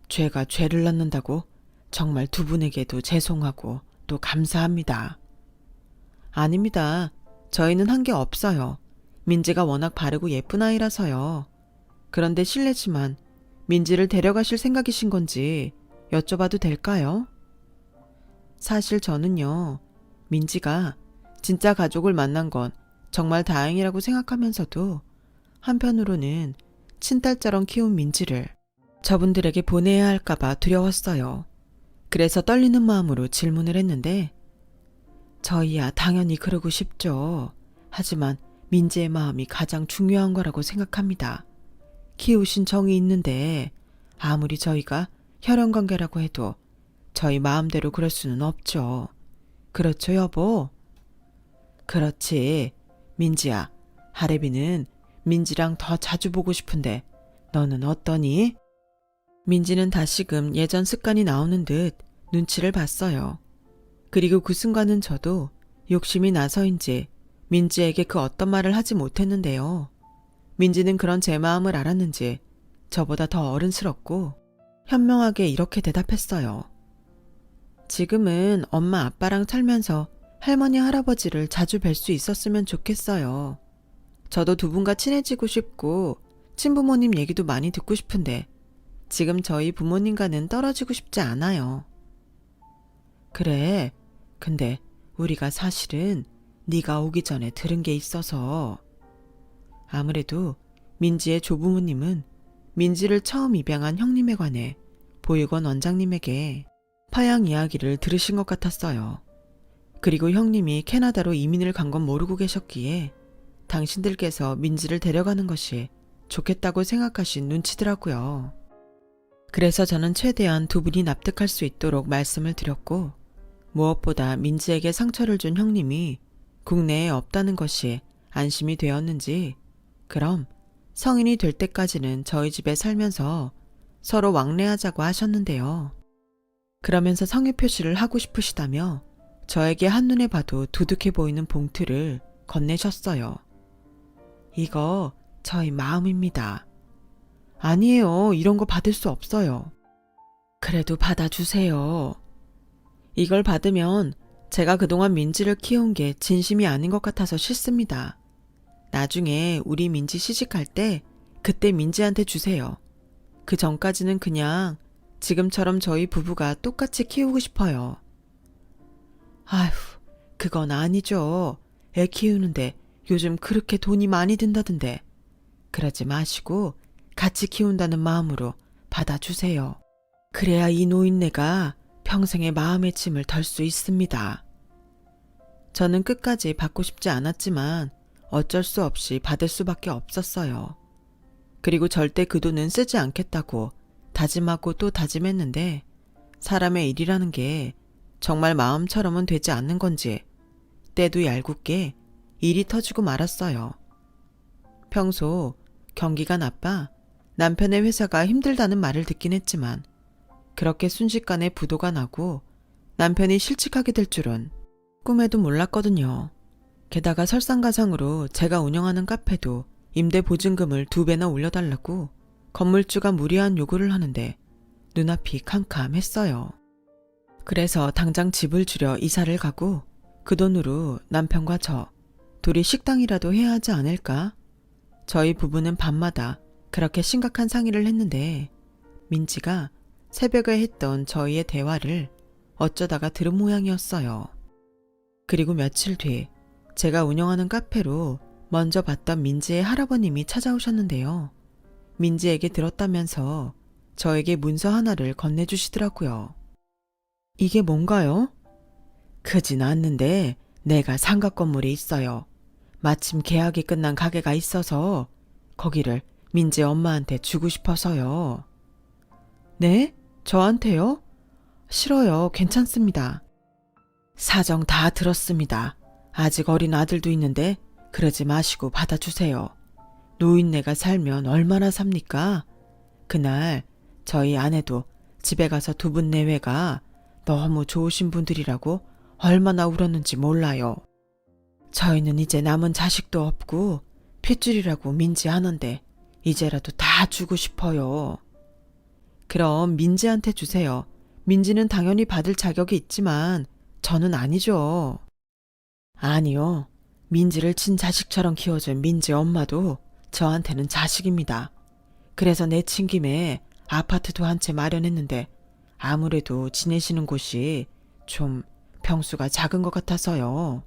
죄가 죄를 낳는다고 정말 두 분에게도 죄송하고 또 감사합니다. 아닙니다. 저희는 한 게 없어요. 민지가 워낙 바르고 예쁜 아이라서요. 그런데 실례지만 민지를 데려가실 생각이신 건지 여쭤봐도 될까요? 사실 저는요, 민지가 진짜 가족을 만난 건 정말 다행이라고 생각하면서도 한편으로는 친딸처럼 키운 민지를 저분들에게 보내야 할까봐 두려웠어요. 그래서 떨리는 마음으로 질문을 했는데, 저희야 당연히 그러고 싶죠. 하지만 민지의 마음이 가장 중요한 거라고 생각합니다. 키우신 정이 있는데 아무리 저희가 혈연관계라고 해도 저희 마음대로 그럴 수는 없죠. 그렇죠, 여보? 그렇지. 민지야, 하래비는 민지랑 더 자주 보고 싶은데 너는 어떠니? 민지는 다시금 예전 습관이 나오는 듯 눈치를 봤어요. 그리고 그 순간은 저도 욕심이 나서인지 민지에게 그 어떤 말을 하지 못했는데요. 민지는 그런 제 마음을 알았는지 저보다 더 어른스럽고 현명하게 이렇게 대답했어요. 지금은 엄마 아빠랑 살면서 할머니 할아버지를 자주 뵐 수 있었으면 좋겠어요. 저도 두 분과 친해지고 싶고 친부모님 얘기도 많이 듣고 싶은데 지금 저희 부모님과는 떨어지고 싶지 않아요. 그래. 근데 우리가 사실은 네가 오기 전에 들은 게 있어서. 아무래도 민지의 조부모님은 민지를 처음 입양한 형님에 관해 보육원 원장님에게 파양 이야기를 들으신 것 같았어요. 그리고 형님이 캐나다로 이민을 간 건 모르고 계셨기에 당신들께서 민지를 데려가는 것이 좋겠다고 생각하신 눈치더라고요. 그래서 저는 최대한 두 분이 납득할 수 있도록 말씀을 드렸고, 무엇보다 민지에게 상처를 준 형님이 국내에 없다는 것이 안심이 되었는지, 그럼 성인이 될 때까지는 저희 집에 살면서 서로 왕래하자고 하셨는데요. 그러면서 성의 표시를 하고 싶으시다며 저에게 한눈에 봐도 두둑해 보이는 봉투를 건네셨어요. 이거 저희 마음입니다. 아니에요. 이런 거 받을 수 없어요. 그래도 받아주세요. 이걸 받으면 제가 그동안 민지를 키운 게 진심이 아닌 것 같아서 싫습니다. 나중에 우리 민지 시집갈 때 그때 민지한테 주세요. 그 전까지는 그냥 지금처럼 저희 부부가 똑같이 키우고 싶어요. 아휴, 그건 아니죠. 애 키우는데 요즘 그렇게 돈이 많이 든다던데. 그러지 마시고 같이 키운다는 마음으로 받아주세요. 그래야 이 노인네가 평생의 마음의 짐을 덜 수 있습니다. 저는 끝까지 받고 싶지 않았지만 어쩔 수 없이 받을 수밖에 없었어요. 그리고 절대 그 돈은 쓰지 않겠다고 다짐하고 또 다짐했는데 사람의 일이라는 게 정말 마음처럼은 되지 않는 건지 때도 얄궂게 일이 터지고 말았어요. 평소 경기가 나빠 남편의 회사가 힘들다는 말을 듣긴 했지만 그렇게 순식간에 부도가 나고 남편이 실직하게 될 줄은 꿈에도 몰랐거든요. 게다가 설상가상으로 제가 운영하는 카페도 임대 보증금을 2배나 올려달라고 건물주가 무리한 요구를 하는데 눈앞이 캄캄했어요. 그래서 당장 집을 줄여 이사를 가고 그 돈으로 남편과 저 둘이 식당이라도 해야 하지 않을까? 저희 부부는 밤마다 그렇게 심각한 상의를 했는데 민지가 새벽에 했던 저희의 대화를 어쩌다가 들은 모양이었어요. 그리고 며칠 뒤 제가 운영하는 카페로 먼저 봤던 민지의 할아버님이 찾아오셨는데요. 민지에게 들었다면서 저에게 문서 하나를 건네주시더라고요. 이게 뭔가요? 크진 않는데 내가 상가 건물에 있어요. 마침 계약이 끝난 가게가 있어서 거기를 민지 엄마한테 주고 싶어서요. 네? 저한테요? 싫어요. 괜찮습니다. 사정 다 들었습니다. 아직 어린 아들도 있는데 그러지 마시고 받아주세요. 노인네가 살면 얼마나 삽니까? 그날 저희 아내도 집에 가서 두 분 내외가 너무 좋으신 분들이라고 얼마나 울었는지 몰라요. 저희는 이제 남은 자식도 없고 핏줄이라고 민지 하는데 이제라도 다 주고 싶어요. 그럼 민지한테 주세요. 민지는 당연히 받을 자격이 있지만 저는 아니죠. 아니요. 민지를 친자식처럼 키워준 민지 엄마도 저한테는 자식입니다. 그래서 내친 김에 아파트도 한 채 마련했는데 아무래도 지내시는 곳이 좀 평수가 작은 것 같아서요.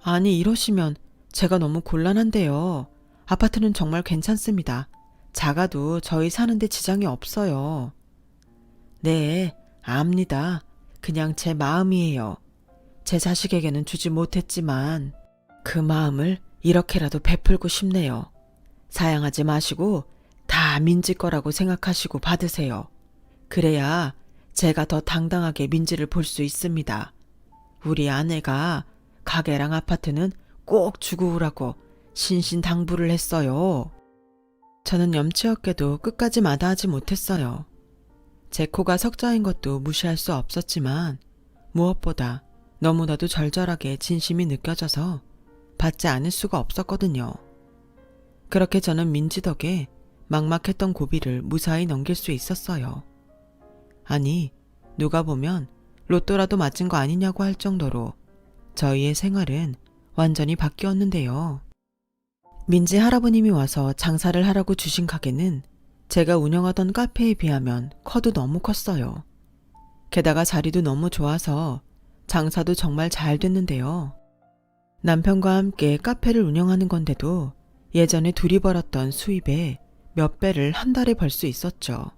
아니, 이러시면 제가 너무 곤란한데요. 아파트는 정말 괜찮습니다. 작아도 저희 사는데 지장이 없어요. 네, 압니다. 그냥 제 마음이에요. 제 자식에게는 주지 못했지만 그 마음을 이렇게라도 베풀고 싶네요. 사양하지 마시고 다 민지 거라고 생각하시고 받으세요. 그래야 제가 더 당당하게 민지를 볼 수 있습니다. 우리 아내가 가게랑 아파트는 꼭 주고 오라고 신신당부를 했어요. 저는 염치 없게도 끝까지 마다하지 못했어요. 제 코가 석자인 것도 무시할 수 없었지만 무엇보다 너무나도 절절하게 진심이 느껴져서 받지 않을 수가 없었거든요. 그렇게 저는 민지 덕에 막막했던 고비를 무사히 넘길 수 있었어요. 아니, 누가 보면 로또라도 맞은 거 아니냐고 할 정도로 저희의 생활은 완전히 바뀌었는데요. 민지 할아버님이 와서 장사를 하라고 주신 가게는 제가 운영하던 카페에 비하면 커도 너무 컸어요. 게다가 자리도 너무 좋아서 장사도 정말 잘 됐는데요. 남편과 함께 카페를 운영하는 건데도 예전에 둘이 벌었던 수입의 몇 배를 한 달에 벌 수 있었죠.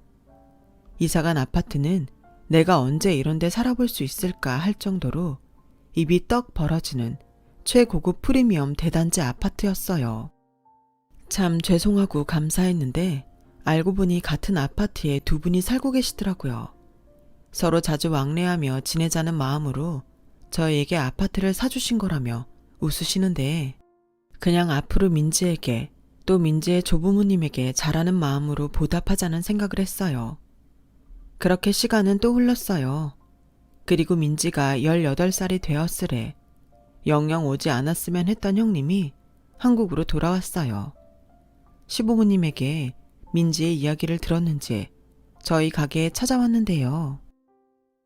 이사간 아파트는 내가 언제 이런 데 살아볼 수 있을까 할 정도로 입이 떡 벌어지는 최고급 프리미엄 대단지 아파트였어요. 참 죄송하고 감사했는데 알고 보니 같은 아파트에 두 분이 살고 계시더라고요. 서로 자주 왕래하며 지내자는 마음으로 저에게 아파트를 사주신 거라며 웃으시는데 그냥 앞으로 민지에게 또 민지의 조부모님에게 잘하는 마음으로 보답하자는 생각을 했어요. 그렇게 시간은 또 흘렀어요. 그리고 민지가 18살이 되었으래 영영 오지 않았으면 했던 형님이 한국으로 돌아왔어요. 시부모님에게 민지의 이야기를 들었는지 저희 가게에 찾아왔는데요.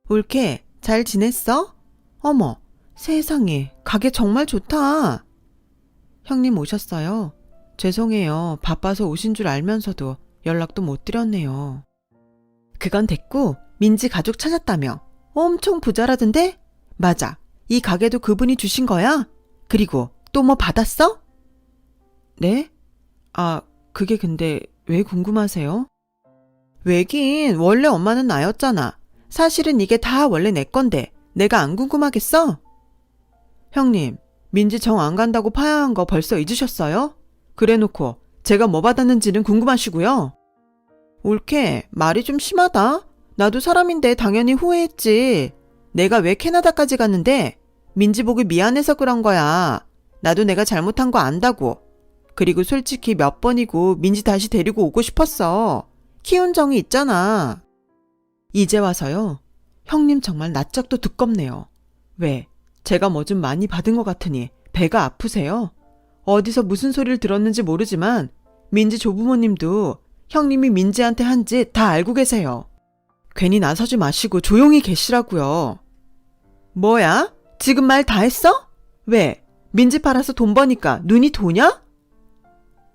올케, 잘 지냈어? 어머, 세상에, 가게 정말 좋다. 형님 오셨어요? 죄송해요. 바빠서 오신 줄 알면서도 연락도 못 드렸네요. 그건 됐고 민지 가족 찾았다며. 엄청 부자라던데? 맞아. 이 가게도 그분이 주신 거야? 그리고 또 뭐 받았어? 네? 아, 그게 근데 왜 궁금하세요? 왜긴 원래 엄마는 나였잖아. 사실은 이게 다 원래 내 건데 내가 안 궁금하겠어? 형님, 민지 정 안 간다고 파야한 거 벌써 잊으셨어요? 그래놓고 제가 뭐 받았는지는 궁금하시고요. 올케, 말이 좀 심하다. 나도 사람인데 당연히 후회했지. 내가 왜 캐나다까지 갔는데 민지 보기 미안해서 그런 거야. 나도 내가 잘못한 거 안다고. 그리고 솔직히 몇 번이고 민지 다시 데리고 오고 싶었어. 키운 정이 있잖아. 이제 와서요. 형님 정말 낯짝도 두껍네요. 왜? 제가 뭐 좀 많이 받은 것 같으니 배가 아프세요? 어디서 무슨 소리를 들었는지 모르지만 민지 조부모님도 형님이 민지한테 한 짓 다 알고 계세요. 괜히 나서지 마시고 조용히 계시라고요. 뭐야? 지금 말 다 했어? 왜? 민지 팔아서 돈 버니까 눈이 도냐?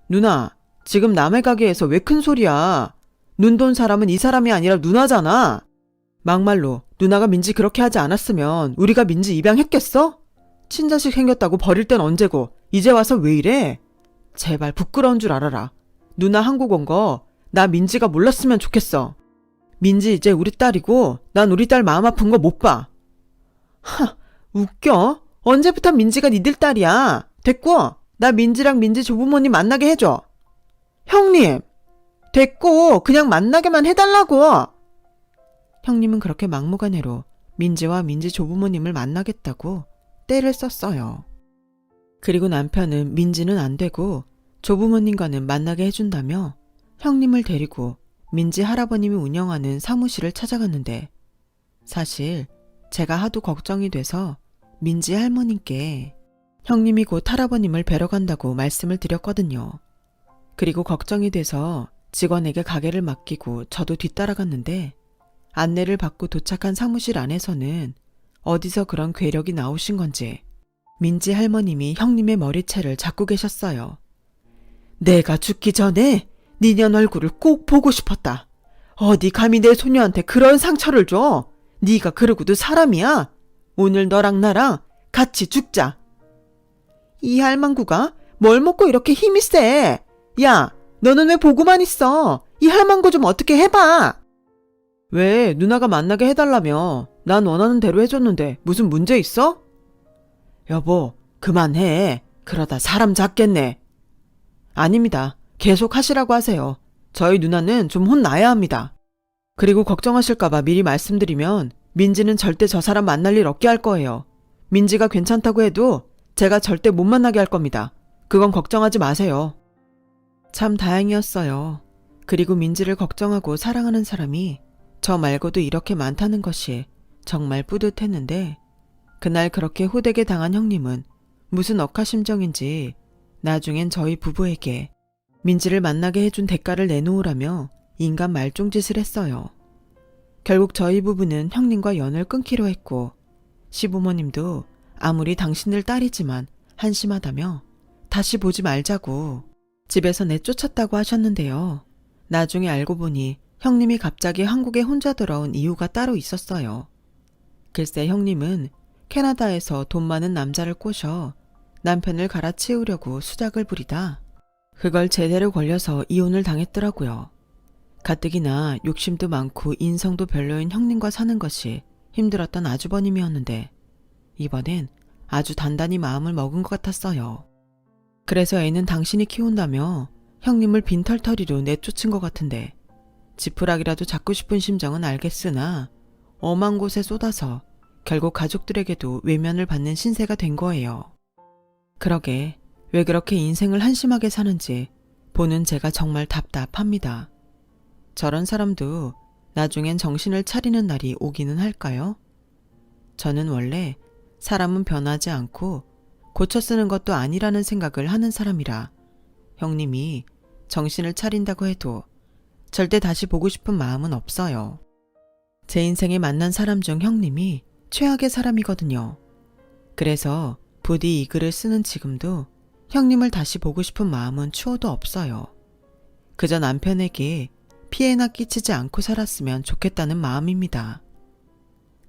누나, 지금 남의 가게에서 왜 큰 소리야? 눈 돈 사람은 이 사람이 아니라 누나잖아. 막말로 누나가 민지 그렇게 하지 않았으면 우리가 민지 입양했겠어? 친자식 생겼다고 버릴 땐 언제고 이제 와서 왜 이래? 제발 부끄러운 줄 알아라. 누나 한국 온 거 나 민지가 몰랐으면 좋겠어. 민지 이제 우리 딸이고 난 우리 딸 마음 아픈 거 못 봐. 하, 웃겨? 언제부터 민지가 니들 딸이야? 됐고, 나 민지랑 민지 조부모님 만나게 해줘. 형님, 됐고 그냥 만나게만 해달라고. 형님은 그렇게 막무가내로 민지와 민지 조부모님을 만나겠다고 떼를 썼어요. 그리고 남편은 민지는 안 되고 조부모님과는 만나게 해준다며 형님을 데리고 민지 할아버님이 운영하는 사무실을 찾아갔는데 사실 제가 하도 걱정이 돼서 민지 할머님께 형님이 곧 할아버님을 뵈러 간다고 말씀을 드렸거든요. 그리고 걱정이 돼서 직원에게 가게를 맡기고 저도 뒤따라갔는데 안내를 받고 도착한 사무실 안에서는 어디서 그런 괴력이 나오신 건지 민지 할머님이 형님의 머리채를 잡고 계셨어요. 내가 죽기 전에 니년 얼굴을 꼭 보고 싶었다. 어디 감히 내 소녀한테 그런 상처를 줘. 네가 그러고도 사람이야. 오늘 너랑 나랑 같이 죽자. 이 할망구가 뭘 먹고 이렇게 힘이 세? 야, 너는 왜 보고만 있어? 이 할망구 좀 어떻게 해봐. 왜 누나가 만나게 해달라며. 난 원하는 대로 해줬는데 무슨 문제 있어? 여보, 그만해. 그러다 사람 잡겠네. 아닙니다. 계속 하시라고 하세요. 저희 누나는 좀 혼나야 합니다. 그리고 걱정하실까봐 미리 말씀드리면 민지는 절대 저 사람 만날 일 없게 할 거예요. 민지가 괜찮다고 해도 제가 절대 못 만나게 할 겁니다. 그건 걱정하지 마세요. 참 다행이었어요. 그리고 민지를 걱정하고 사랑하는 사람이 저 말고도 이렇게 많다는 것이 정말 뿌듯했는데 그날 그렇게 호되게 당한 형님은 무슨 억하심정인지 나중엔 저희 부부에게 민지를 만나게 해준 대가를 내놓으라며 인간 말종짓을 했어요. 결국 저희 부부는 형님과 연을 끊기로 했고 시부모님도 아무리 당신들 딸이지만 한심하다며 다시 보지 말자고 집에서 내쫓았다고 하셨는데요. 나중에 알고 보니 형님이 갑자기 한국에 혼자 들어온 이유가 따로 있었어요. 글쎄 형님은 캐나다에서 돈 많은 남자를 꼬셔 남편을 갈아치우려고 수작을 부리다 그걸 제대로 걸려서 이혼을 당했더라고요. 가뜩이나 욕심도 많고 인성도 별로인 형님과 사는 것이 힘들었던 아주버님이었는데 이번엔 아주 단단히 마음을 먹은 것 같았어요. 그래서 애는 당신이 키운다며 형님을 빈털터리로 내쫓은 것 같은데 지푸라기라도 잡고 싶은 심정은 알겠으나 엄한 곳에 쏟아서 결국 가족들에게도 외면을 받는 신세가 된 거예요. 그러게 왜 그렇게 인생을 한심하게 사는지 보는 제가 정말 답답합니다. 저런 사람도 나중엔 정신을 차리는 날이 오기는 할까요? 저는 원래 사람은 변하지 않고 고쳐 쓰는 것도 아니라는 생각을 하는 사람이라 형님이 정신을 차린다고 해도 절대 다시 보고 싶은 마음은 없어요. 제 인생에 만난 사람 중 형님이 최악의 사람이거든요. 그래서 부디 이 글을 쓰는 지금도 형님을 다시 보고 싶은 마음은 추호도 없어요. 그저 남편에게 피해나 끼치지 않고 살았으면 좋겠다는 마음입니다.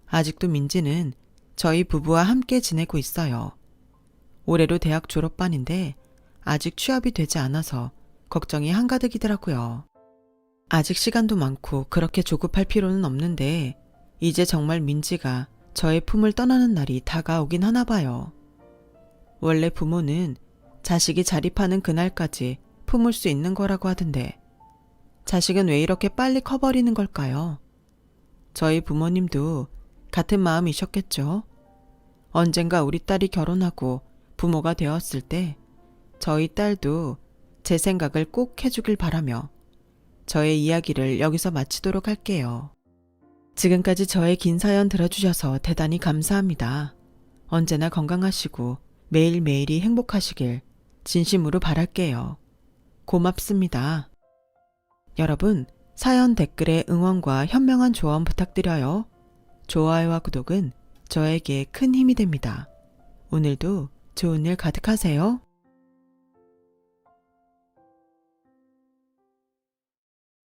아직도 민지는 저희 부부와 함께 지내고 있어요. 올해로 대학 졸업반인데 아직 취업이 되지 않아서 걱정이 한가득이더라고요. 아직 시간도 많고 그렇게 조급할 필요는 없는데 이제 정말 민지가 저의 품을 떠나는 날이 다가오긴 하나 봐요. 원래 부모는 자식이 자립하는 그날까지 품을 수 있는 거라고 하던데 자식은 왜 이렇게 빨리 커버리는 걸까요? 저희 부모님도 같은 마음이셨겠죠? 언젠가 우리 딸이 결혼하고 부모가 되었을 때 저희 딸도 제 생각을 꼭 해주길 바라며 저의 이야기를 여기서 마치도록 할게요. 지금까지 저의 긴 사연 들어주셔서 대단히 감사합니다. 언제나 건강하시고 매일매일이 행복하시길 진심으로 바랄게요. 고맙습니다. 여러분, 사연 댓글에 응원과 현명한 조언 부탁드려요. 좋아요와 구독은 저에게 큰 힘이 됩니다. 오늘도 좋은 일 가득하세요.